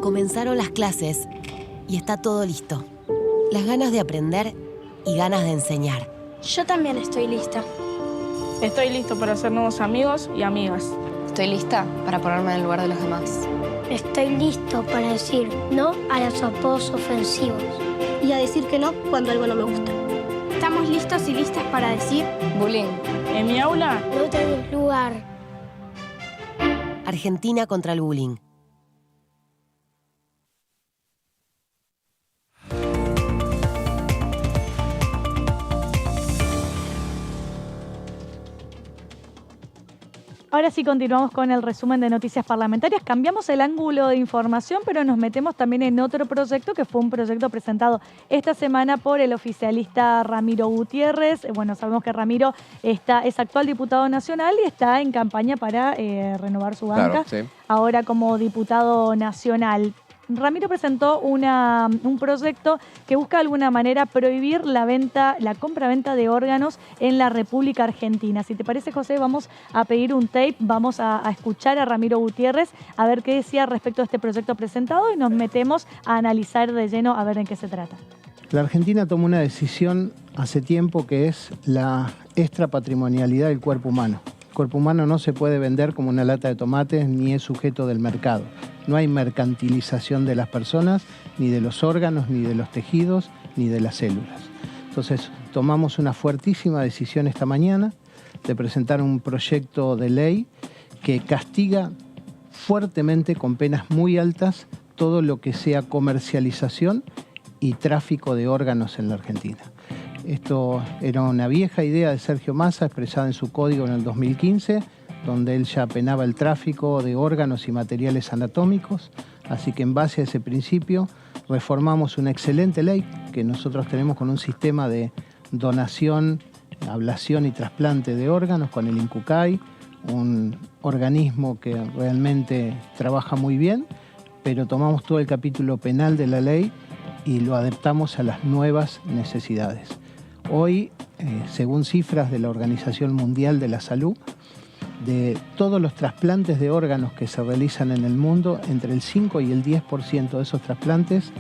Comenzaron las clases y está todo listo. Las ganas de aprender y ganas de enseñar. Yo también estoy lista. Estoy listo para hacer nuevos amigos y amigas. Estoy lista para ponerme en el lugar de los demás. Estoy listo para decir no a los apodos ofensivos. Y a decir que no cuando algo no me gusta. Estamos listos y listas para decir bullying. En mi aula no tenés lugar. Argentina contra el bullying. Ahora sí continuamos con el resumen de noticias parlamentarias. Cambiamos el ángulo de información, pero nos metemos también en otro proyecto que fue un proyecto presentado esta semana por el oficialista Ramiro Gutiérrez. Bueno, sabemos que Ramiro es actual diputado nacional y está en campaña para renovar su banca, Claro, sí. ahora como diputado nacional. Ramiro presentó un proyecto que busca de alguna manera prohibir la compra-venta de órganos en la República Argentina. Si te parece, José, vamos a pedir un tape, vamos a escuchar a Ramiro Gutiérrez a ver qué decía respecto a este proyecto presentado y nos metemos a analizar de lleno a ver en qué se trata. La Argentina tomó una decisión hace tiempo que es la extrapatrimonialidad del cuerpo humano. El cuerpo humano no se puede vender como una lata de tomates ni es sujeto del mercado. No hay mercantilización de las personas, ni de los órganos, ni de los tejidos, ni de las células. Entonces, tomamos una fuertísima decisión esta mañana de presentar un proyecto de ley que castiga fuertemente, con penas muy altas, todo lo que sea comercialización y tráfico de órganos en la Argentina. Esto era una vieja idea de Sergio Massa, expresada en su código en el 2015, donde él ya penaba el tráfico de órganos y materiales anatómicos. Así que en base a ese principio reformamos una excelente ley que nosotros tenemos con un sistema de donación, ablación y trasplante de órganos con el INCUCAI, un organismo que realmente trabaja muy bien, pero tomamos todo el capítulo penal de la ley y lo adaptamos a las nuevas necesidades. Hoy, según cifras de la Organización Mundial de la Salud, de todos los trasplantes de órganos que se realizan en el mundo, entre el 5 y el 10% de esos trasplantes,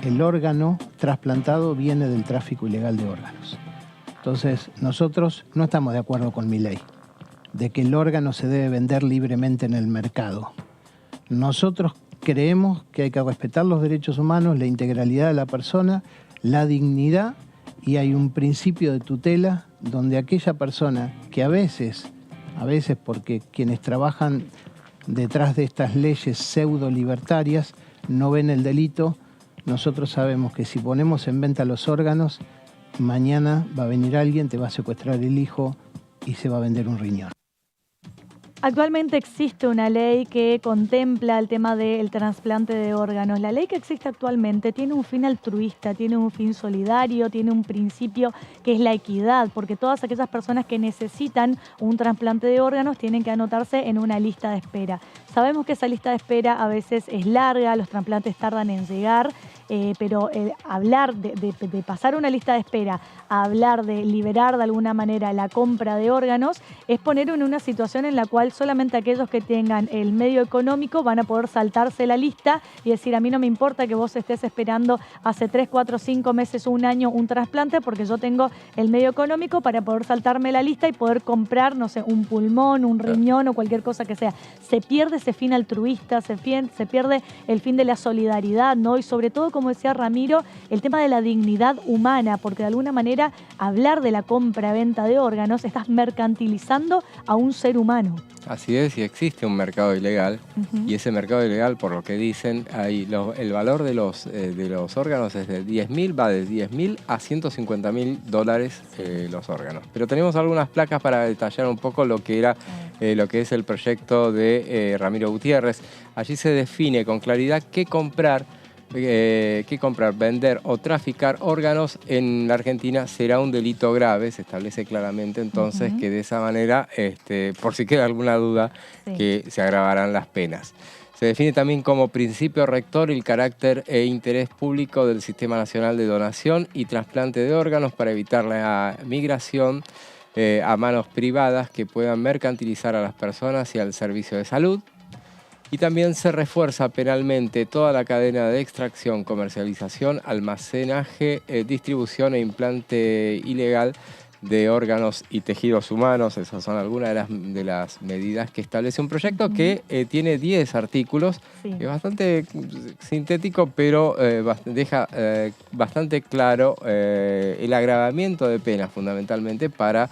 el órgano trasplantado viene del tráfico ilegal de órganos. Entonces, nosotros no estamos de acuerdo con mi ley, de que el órgano se debe vender libremente en el mercado. Nosotros creemos que hay que respetar los derechos humanos, la integralidad de la persona, la dignidad, y hay un principio de tutela donde aquella persona que a veces porque quienes trabajan detrás de estas leyes pseudo libertarias no ven el delito, nosotros sabemos que si ponemos en venta los órganos, mañana va a venir alguien, te va a secuestrar el hijo y se va a vender un riñón. Actualmente existe una ley que contempla el tema del trasplante de órganos. La ley que existe actualmente tiene un fin altruista, tiene un fin solidario, tiene un principio que es la equidad, porque todas aquellas personas que necesitan un trasplante de órganos tienen que anotarse en una lista de espera. Sabemos que esa lista de espera a veces es larga, los trasplantes tardan en llegar, pero hablar de pasar una lista de espera a hablar de liberar de alguna manera la compra de órganos es poner en una situación en la cual solamente aquellos que tengan el medio económico van a poder saltarse la lista y decir, a mí no me importa que vos estés esperando hace 3, 4, 5 meses o un año un trasplante porque yo tengo el medio económico para poder saltarme la lista y poder comprar, no sé, un pulmón, un riñón o cualquier cosa que sea. Se pierde ese fin altruista, se pierde el fin de la solidaridad, ¿no? Y sobre todo, como decía Ramiro, el tema de la dignidad humana, porque de alguna manera hablar de la compra-venta de órganos estás mercantilizando a un ser humano. Así es, y existe un mercado ilegal, y ese mercado ilegal, por lo que dicen, el valor de los órganos es de 10.000, va de 10.000 a $150.000 los órganos. Pero tenemos algunas placas para detallar un poco lo que es el proyecto de Ramiro Gutiérrez. Allí se define con claridad qué comprar, vender o traficar órganos en la Argentina será un delito grave. Se establece claramente entonces que de esa manera, por si queda alguna duda, que se agravarán las penas. Se define también como principio rector el carácter e interés público del Sistema Nacional de Donación y Trasplante de Órganos para evitar la migración a manos privadas que puedan mercantilizar a las personas y al servicio de salud. Y también se refuerza penalmente toda la cadena de extracción, comercialización, almacenaje, distribución e implante ilegal de órganos y tejidos humanos. Esas son algunas de las medidas que establece un proyecto que tiene 10 artículos. Es bastante sintético, pero deja bastante claro el agravamiento de penas, fundamentalmente, para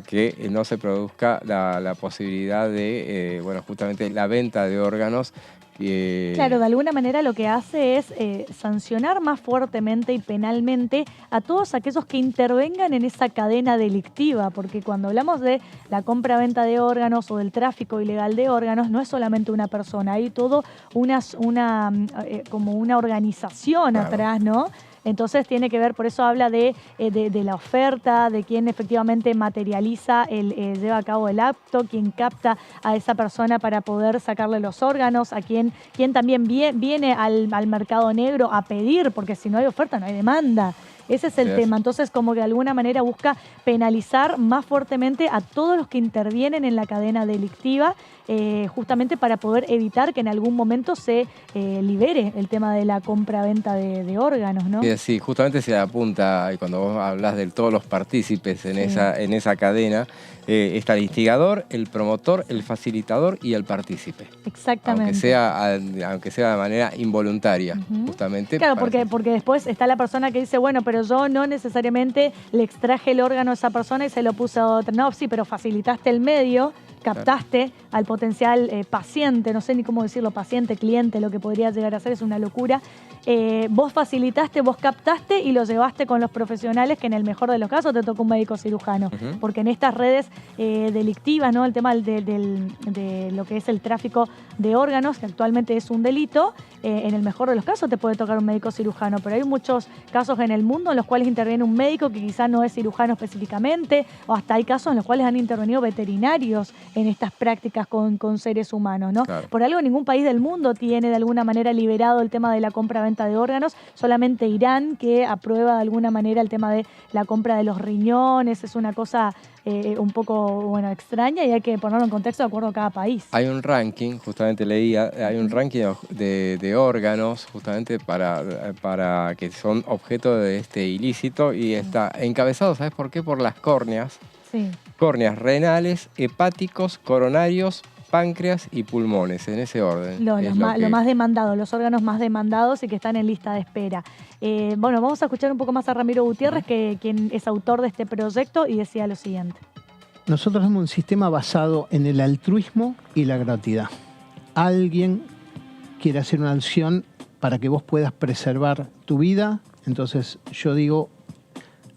que no se produzca la posibilidad de, justamente la venta de órganos Claro, de alguna manera lo que hace es sancionar más fuertemente y penalmente a todos aquellos que intervengan en esa cadena delictiva, porque cuando hablamos de la compra-venta de órganos o del tráfico ilegal de órganos, no es solamente una persona, hay todo como una organización atrás, ¿no? Entonces tiene que ver, por eso habla de la oferta, de quién efectivamente materializa, lleva a cabo el acto, quién capta a esa persona para poder sacarle los órganos, a quién también viene al mercado negro a pedir, porque si no hay oferta no hay demanda. Ese es el tema. Entonces, como que de alguna manera busca penalizar más fuertemente a todos los que intervienen en la cadena delictiva, justamente para poder evitar que en algún momento se libere el tema de la compra-venta de órganos, ¿no? Sí, justamente se apunta, y cuando vos hablas de todos los partícipes en esa cadena, está el instigador, el promotor, el facilitador y el partícipe. Exactamente. Aunque sea de manera involuntaria, justamente. Claro, porque después está la persona que dice, bueno, pero yo no necesariamente le extraje el órgano a esa persona y se lo puse a otra. No, sí, pero facilitaste el medio, captaste al potencial paciente, no sé ni cómo decirlo, paciente, cliente, lo que podría llegar a ser, es una locura. Vos facilitaste, vos captaste y lo llevaste con los profesionales, que en el mejor de los casos te tocó un médico cirujano. Porque en estas redes delictivas, ¿no? El tema de lo que es el tráfico de órganos, que actualmente es un delito, en el mejor de los casos te puede tocar un médico cirujano, pero hay muchos casos en el mundo en los cuales interviene un médico que quizás no es cirujano específicamente, o hasta hay casos en los cuales han intervenido veterinarios en estas prácticas con seres humanos, ¿no? Claro. Por algo ningún país del mundo tiene de alguna manera liberado el tema de la compra-venta de órganos, solamente Irán, que aprueba de alguna manera el tema de la compra de los riñones. Es una cosa un poco extraña y hay que ponerlo en contexto de acuerdo a cada país. Hay un ranking, justamente leía, hay un ranking de órganos justamente para que son objeto de este ilícito y está encabezado, ¿sabes por qué? Por las córneas. Sí. Córneas renales, hepáticos, coronarios, páncreas y pulmones, en ese orden. Lo más demandado, los órganos más demandados y que están en lista de espera. Vamos a escuchar un poco más a Ramiro Gutiérrez, quien es autor de este proyecto, y decía lo siguiente. Nosotros tenemos un sistema basado en el altruismo y la gratuidad. Alguien quiere hacer una acción para que vos puedas preservar tu vida, entonces yo digo,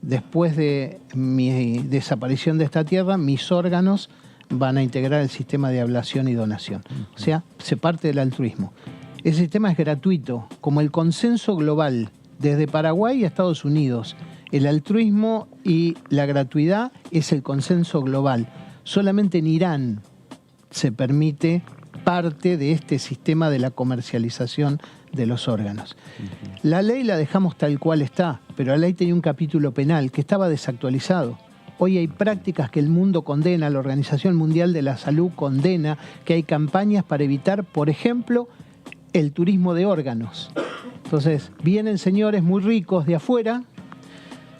después de mi desaparición de esta tierra, mis órganos van a integrar el sistema de ablación y donación. O sea, se parte del altruismo. Ese sistema es gratuito, como el consenso global desde Paraguay a Estados Unidos. El altruismo y la gratuidad es el consenso global. Solamente en Irán se permite parte de este sistema de la comercialización de los órganos. La ley la dejamos tal cual está, pero la ley tenía un capítulo penal que estaba desactualizado. Hoy hay prácticas que el mundo condena, la Organización Mundial de la Salud condena, que hay campañas para evitar, por ejemplo, el turismo de órganos. Entonces, vienen señores muy ricos de afuera,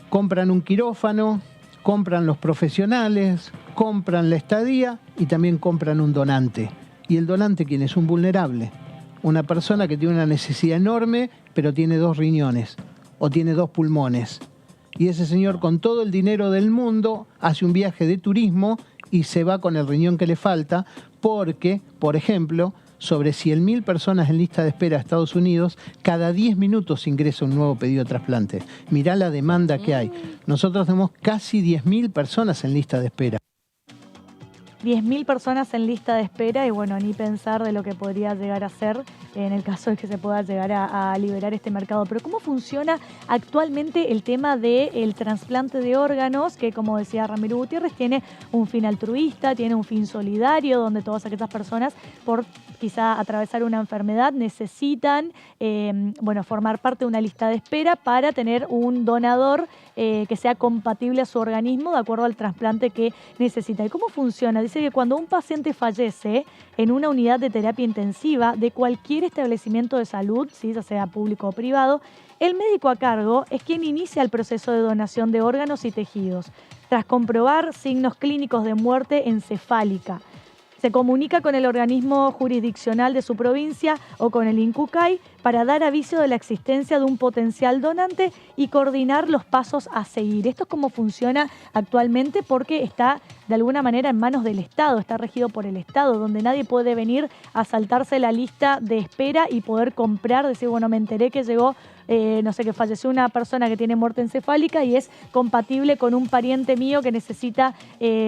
compran un quirófano, compran los profesionales, compran la estadía y también compran un donante. ¿Y el donante quién es? Un vulnerable. Una persona que tiene una necesidad enorme, pero tiene 2 riñones o tiene 2 pulmones. Y ese señor, con todo el dinero del mundo, hace un viaje de turismo y se va con el riñón que le falta porque, por ejemplo, sobre 100.000 personas en lista de espera a Estados Unidos, cada 10 minutos ingresa un nuevo pedido de trasplante. Mirá la demanda que hay. Nosotros tenemos casi 10.000 personas en lista de espera. 10.000 personas en lista de espera y ni pensar de lo que podría llegar a ser en el caso de que se pueda llegar a liberar este mercado. Pero ¿cómo funciona actualmente el tema del trasplante de órganos? Que, como decía Ramiro Gutiérrez, tiene un fin altruista, tiene un fin solidario, donde todas aquellas personas, por quizá atravesar una enfermedad, necesitan formar parte de una lista de espera para tener un donador que sea compatible a su organismo de acuerdo al trasplante que necesita. ¿Y cómo funciona? Dice que cuando un paciente fallece en una unidad de terapia intensiva de cualquier establecimiento de salud, ¿sí? Ya sea público o privado, el médico a cargo es quien inicia el proceso de donación de órganos y tejidos, tras comprobar signos clínicos de muerte encefálica. se comunica con el organismo jurisdiccional de su provincia o con el INCUCAI para dar aviso de la existencia de un potencial donante y coordinar los pasos a seguir. Esto es cómo funciona actualmente porque está de alguna manera en manos del Estado, está regido por el Estado, donde nadie puede venir a saltarse la lista de espera y poder comprar, decir, bueno, me enteré que llegó, no sé, que falleció una persona que tiene muerte encefálica y es compatible con un pariente mío que necesita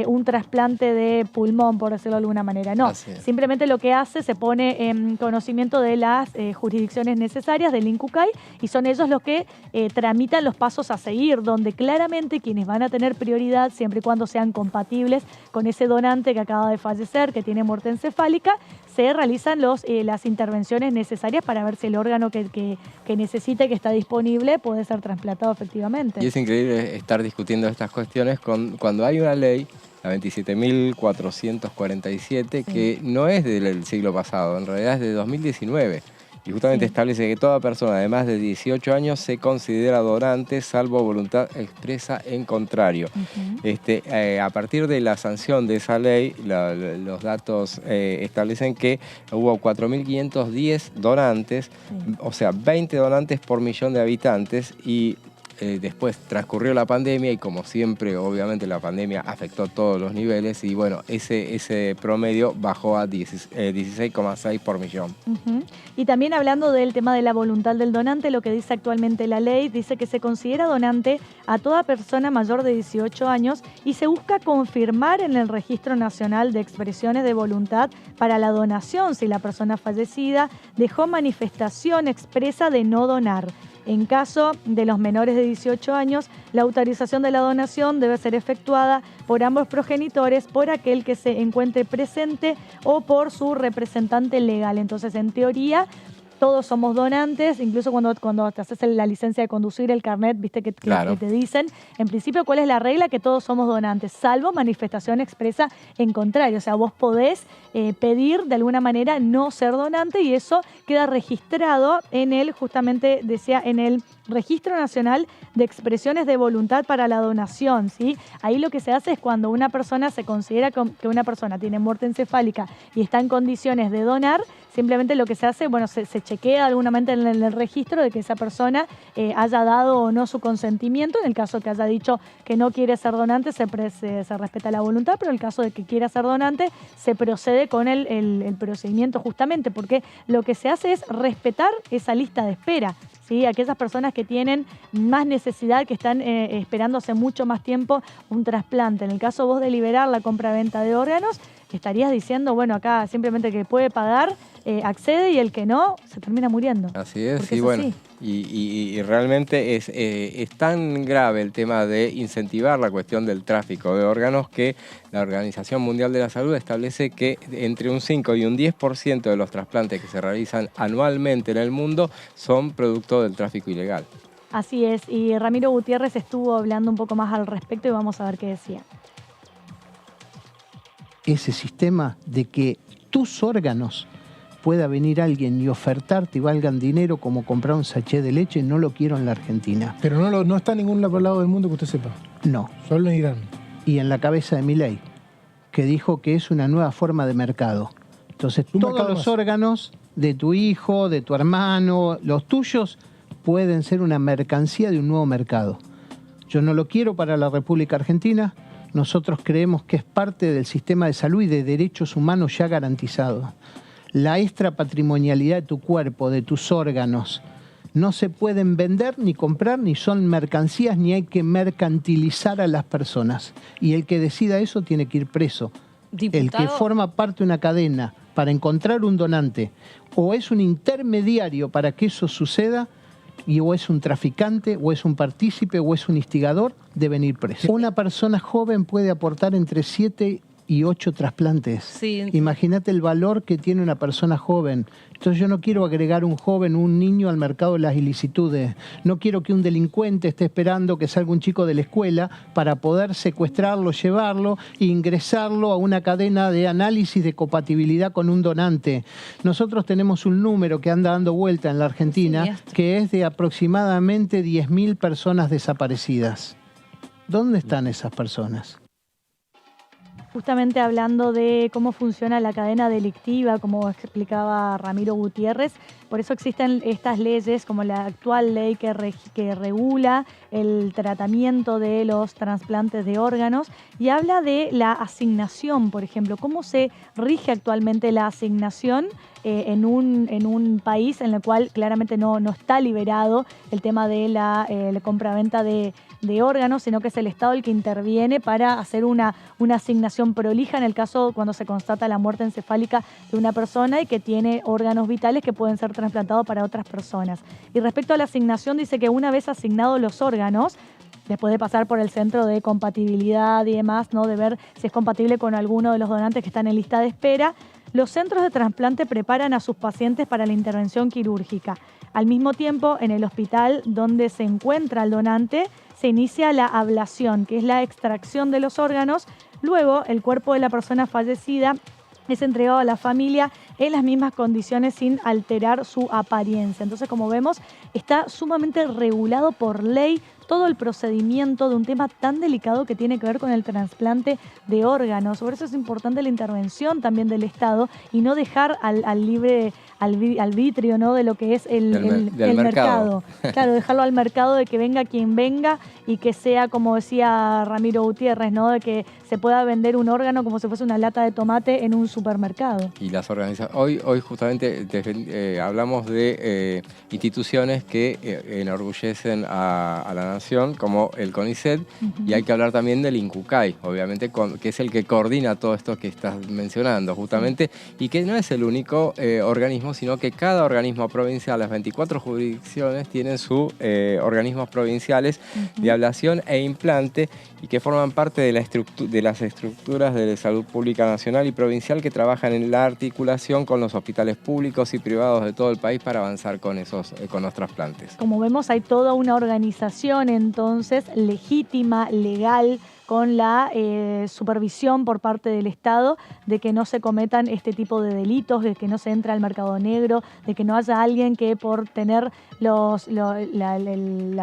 un trasplante de pulmón, por decirlo de alguna manera. No, simplemente lo que hace, se pone en conocimiento de las jurisdicciones necesarias del INCUCAI y son ellos los que tramitan los pasos a seguir, donde claramente quienes van a tener prioridad, siempre y cuando sean compatibles con ese donante que acaba de fallecer, que tiene muerte encefálica, se realizan las intervenciones necesarias para ver si el órgano que necesite, que está disponible, puede ser trasplantado efectivamente. Y es increíble estar discutiendo estas cuestiones cuando hay una ley, la 27.447, que no es del siglo pasado, en realidad es de 2019. Y justamente establece que toda persona de más de 18 años se considera donante, salvo voluntad expresa en contrario. A partir de la sanción de esa ley, los datos establecen que hubo 4.510 donantes, o sea, 20 donantes por millón de habitantes, y después transcurrió la pandemia y, como siempre, obviamente la pandemia afectó todos los niveles y bueno, ese promedio bajó a 16,6 por millón. Y también hablando del tema de la voluntad del donante, lo que dice actualmente la ley, dice que se considera donante a toda persona mayor de 18 años y se busca confirmar en el Registro Nacional de Expresiones de Voluntad para la donación si la persona fallecida dejó manifestación expresa de no donar. En caso de los menores de 18 años, la autorización de la donación debe ser efectuada por ambos progenitores, por aquel que se encuentre presente o por su representante legal. Entonces, en teoría, todos somos donantes, incluso cuando te haces la licencia de conducir, el carnet, viste que te dicen, en principio, ¿cuál es la regla? Que todos somos donantes, salvo manifestación expresa en contrario. O sea, vos podés pedir de alguna manera no ser donante y eso queda registrado en el, justamente decía, en el Registro Nacional de Expresiones de Voluntad para la Donación, ¿sí? Ahí lo que se hace es cuando una persona se considera que una persona tiene muerte encefálica y está en condiciones de donar, simplemente lo que se hace, bueno, se chequea de alguna manera en el registro de que esa persona haya dado o no su consentimiento. En el caso que haya dicho que no quiere ser donante, se respeta la voluntad, pero en el caso de que quiera ser donante, se procede con el procedimiento justamente, porque lo que se hace es respetar esa lista de espera. ¿Sí? Aquellas personas que tienen más necesidad, que están esperando hace mucho más tiempo un trasplante. En el caso vos de liberar la compra-venta de órganos, estarías diciendo, bueno, acá simplemente que puede pagar, accede, y el que no, se termina muriendo. Así es, y bueno, y realmente es tan grave el tema de incentivar la cuestión del tráfico de órganos que la Organización Mundial de la Salud establece que entre un 5 y un 10% de los trasplantes que se realizan anualmente en el mundo son producto del tráfico ilegal. Así es, y Ramiro Gutiérrez estuvo hablando un poco más al respecto y vamos a ver qué decía. Ese sistema de que tus órganos pueda venir alguien y ofertarte y valgan dinero como comprar un sachet de leche, no lo quiero en la Argentina. Pero no está en ningún lado del mundo que usted sepa. No. Solo en Irán. Y en la cabeza de Milei, que dijo que es una nueva forma de mercado. Entonces, todos los órganos de tu hijo, de tu hermano, los tuyos, pueden ser una mercancía de un nuevo mercado. Yo no lo quiero para la República Argentina. Nosotros creemos que es parte del sistema de salud y de derechos humanos ya garantizado. La extrapatrimonialidad de tu cuerpo, de tus órganos, no se pueden vender ni comprar, ni son mercancías, ni hay que mercantilizar a las personas. Y el que decida eso tiene que ir preso. Diputado. El que forma parte de una cadena para encontrar un donante, o es un intermediario para que eso suceda, y o es un traficante, o es un partícipe, o es un instigador, deben ir preso. Una persona joven puede aportar entre 7 y 8 trasplantes. Sí. Imagínate el valor que tiene una persona joven. Entonces yo no quiero agregar un joven, un niño al mercado de las ilicitudes. No quiero que un delincuente esté esperando que salga un chico de la escuela para poder secuestrarlo, llevarlo e ingresarlo a una cadena de análisis de compatibilidad con un donante. Nosotros tenemos un número que anda dando vuelta en la Argentina, que es de aproximadamente 10.000 personas desaparecidas. ¿Dónde están esas personas? justamente hablando de cómo funciona la cadena delictiva, como explicaba Ramiro Gutiérrez. Por eso existen estas leyes, como la actual ley que regula el tratamiento de los trasplantes de órganos y habla de la asignación, por ejemplo, cómo se rige actualmente la asignación en un país en el cual claramente no está liberado el tema de la compraventa de órganos, sino que es el Estado el que interviene para hacer una asignación prolija en el caso cuando se constata la muerte encefálica de una persona y que tiene órganos vitales que pueden ser trasplantados para otras personas. Y respecto a la asignación, dice que una vez asignados los órganos, después de pasar por el centro de compatibilidad y demás, ¿no? De ver si es compatible con alguno de los donantes que están en lista de espera, los centros de trasplante preparan a sus pacientes para la intervención quirúrgica. Al mismo tiempo, en el hospital donde se encuentra el donante, se inicia la ablación, que es la extracción de los órganos. Luego, el cuerpo de la persona fallecida es entregado a la familia en las mismas condiciones sin alterar su apariencia. Entonces, como vemos, está sumamente regulado por ley todo el procedimiento de un tema tan delicado que tiene que ver con el trasplante de órganos. Por eso es importante la intervención también del Estado y no dejar al libre arbitrio, ¿no? De lo que es el mercado. Claro, dejarlo al mercado, de que venga quien venga y que sea, como decía Ramiro Gutiérrez, ¿no? De que se pueda vender un órgano como si fuese una lata de tomate en un supermercado. Y las organizaciones, hoy justamente hablamos de instituciones que enorgullecen a la nación, como el CONICET, y hay que hablar también del INCUCAI, obviamente, que es el que coordina todo esto que estás mencionando, justamente, y que no es el único organismo, sino que cada organismo provincial, las 24 jurisdicciones, tienen sus organismos provinciales de ablación e implante, y que forman parte de las estructuras de salud pública nacional y provincial que trabajan en la articulación con los hospitales públicos y privados de todo el país para avanzar con los trasplantes. Como vemos, hay toda una organización entonces legítima, legal, con la supervisión por parte del Estado de que no se cometan este tipo de delitos, de que no se entre al mercado negro, de que no haya alguien que por tener la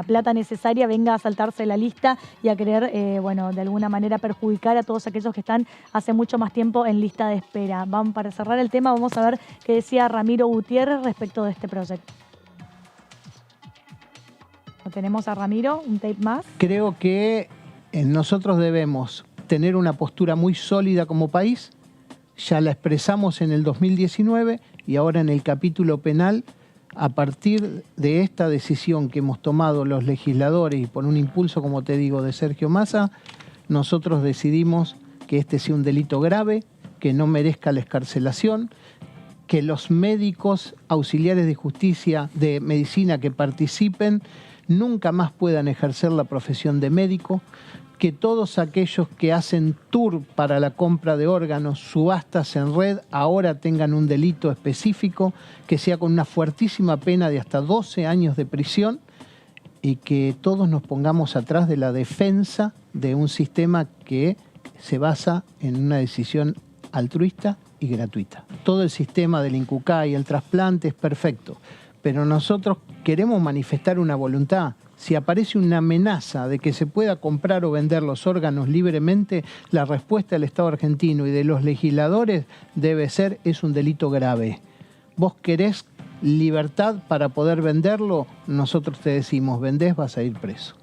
plata necesaria venga a saltarse la lista y a querer, de alguna manera perjudicar a todos aquellos que están hace mucho más tiempo en lista de espera. Para cerrar el tema, vamos a ver qué decía Ramiro Gutiérrez respecto de este proyecto. ¿Tenemos a Ramiro? ¿Un tape más? Creo que nosotros debemos tener una postura muy sólida como país. Ya la expresamos en el 2019 y ahora en el capítulo penal, a partir de esta decisión que hemos tomado los legisladores y por un impulso, como te digo, de Sergio Massa, nosotros decidimos que este sea un delito grave, que no merezca la excarcelación, que los médicos auxiliares de justicia, de medicina que participen, nunca más puedan ejercer la profesión de médico, que todos aquellos que hacen tour para la compra de órganos, subastas en red, ahora tengan un delito específico, que sea con una fuertísima pena de hasta 12 años de prisión y que todos nos pongamos atrás de la defensa de un sistema que se basa en una decisión altruista y gratuita. Todo el sistema del INCUCAI y el trasplante es perfecto, pero nosotros queremos manifestar una voluntad. Si aparece una amenaza de que se pueda comprar o vender los órganos libremente, la respuesta del Estado argentino y de los legisladores debe ser: es un delito grave. Vos querés libertad para poder venderlo, nosotros te decimos: vendés, vas a ir preso.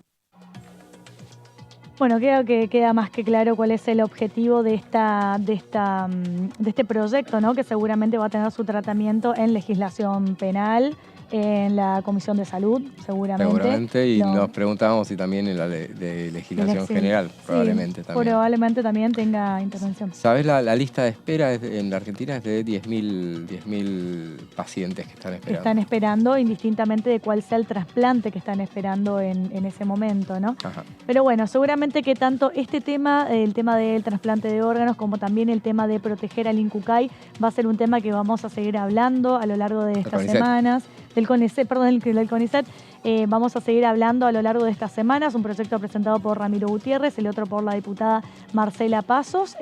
Bueno, creo que queda más que claro cuál es el objetivo de este proyecto, ¿no? Que seguramente va a tener su tratamiento en legislación penal, en la Comisión de Salud, seguramente. Y nos preguntábamos si también en la de legislación general, probablemente también. Probablemente también tenga intervención. ¿Sabes? La lista de espera en la Argentina es de 10.000 pacientes que están esperando. Que están esperando, indistintamente de cuál sea el trasplante que están esperando en ese momento, ¿no? Ajá. Pero bueno, seguramente que tanto este tema, el tema del trasplante de órganos, como también el tema de proteger al INCUCAI, va a ser un tema que vamos a seguir hablando a lo largo de estas semanas. Del CONICET, vamos a seguir hablando a lo largo de estas semanas. Un proyecto presentado por Ramiro Gutiérrez, el otro por la diputada Marcela Pasos,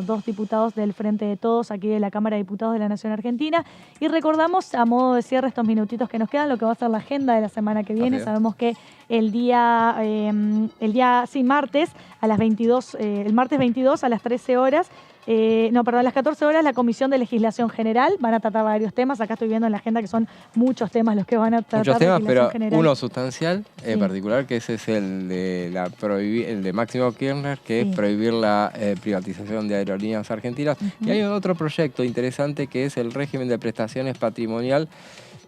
dos diputados del Frente de Todos aquí de la Cámara de Diputados de la Nación Argentina. Y recordamos, a modo de cierre, estos minutitos que nos quedan, lo que va a ser la agenda de la semana que viene. Sabemos que el martes a las 22, el martes 22 a las 13 horas, a las 14 horas, la Comisión de Legislación General van a tratar varios temas. Acá estoy viendo en la agenda que son muchos temas los que van a tratar. Muchos temas, pero general. Uno sustancial en particular, que ese es el de Máximo Kirchner, que es prohibir la privatización de Aerolíneas Argentinas. Y hay otro proyecto interesante que es el régimen de prestaciones patrimonial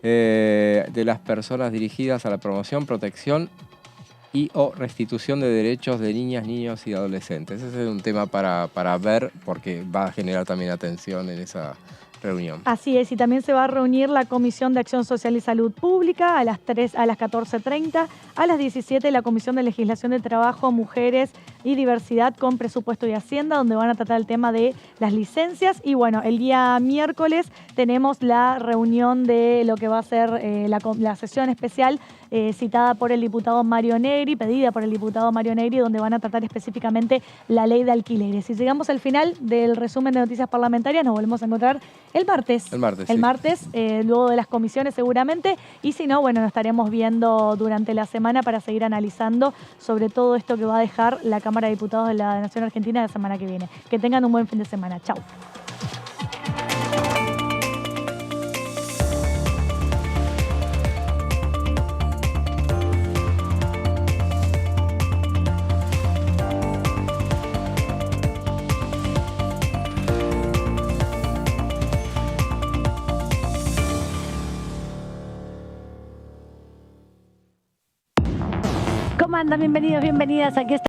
de las personas dirigidas a la promoción, protección y o restitución de derechos de niñas, niños y adolescentes. Ese es un tema para ver, porque va a generar también atención en esa reunión. Así es, y también se va a reunir la Comisión de Acción Social y Salud Pública a las 14:30, a las 17 la Comisión de Legislación de Trabajo, Mujeres y Diversidad con Presupuesto y Hacienda, donde van a tratar el tema de las licencias. Y bueno, el día miércoles tenemos la reunión de lo que va a ser la sesión especial citada por el diputado Mario Negri, pedida por el diputado Mario Negri, donde van a tratar específicamente la ley de alquileres. Y llegamos al final del resumen de noticias parlamentarias, nos volvemos a encontrar el martes. El martes, luego de las comisiones seguramente, y si no, bueno, nos estaremos viendo durante la semana para seguir analizando sobre todo esto que va a dejar la Cámara de Diputados de la Nación Argentina la semana que viene. Que tengan un buen fin de semana. Chau. ¿Cómo andan? Bienvenidos, bienvenidas. Aquí está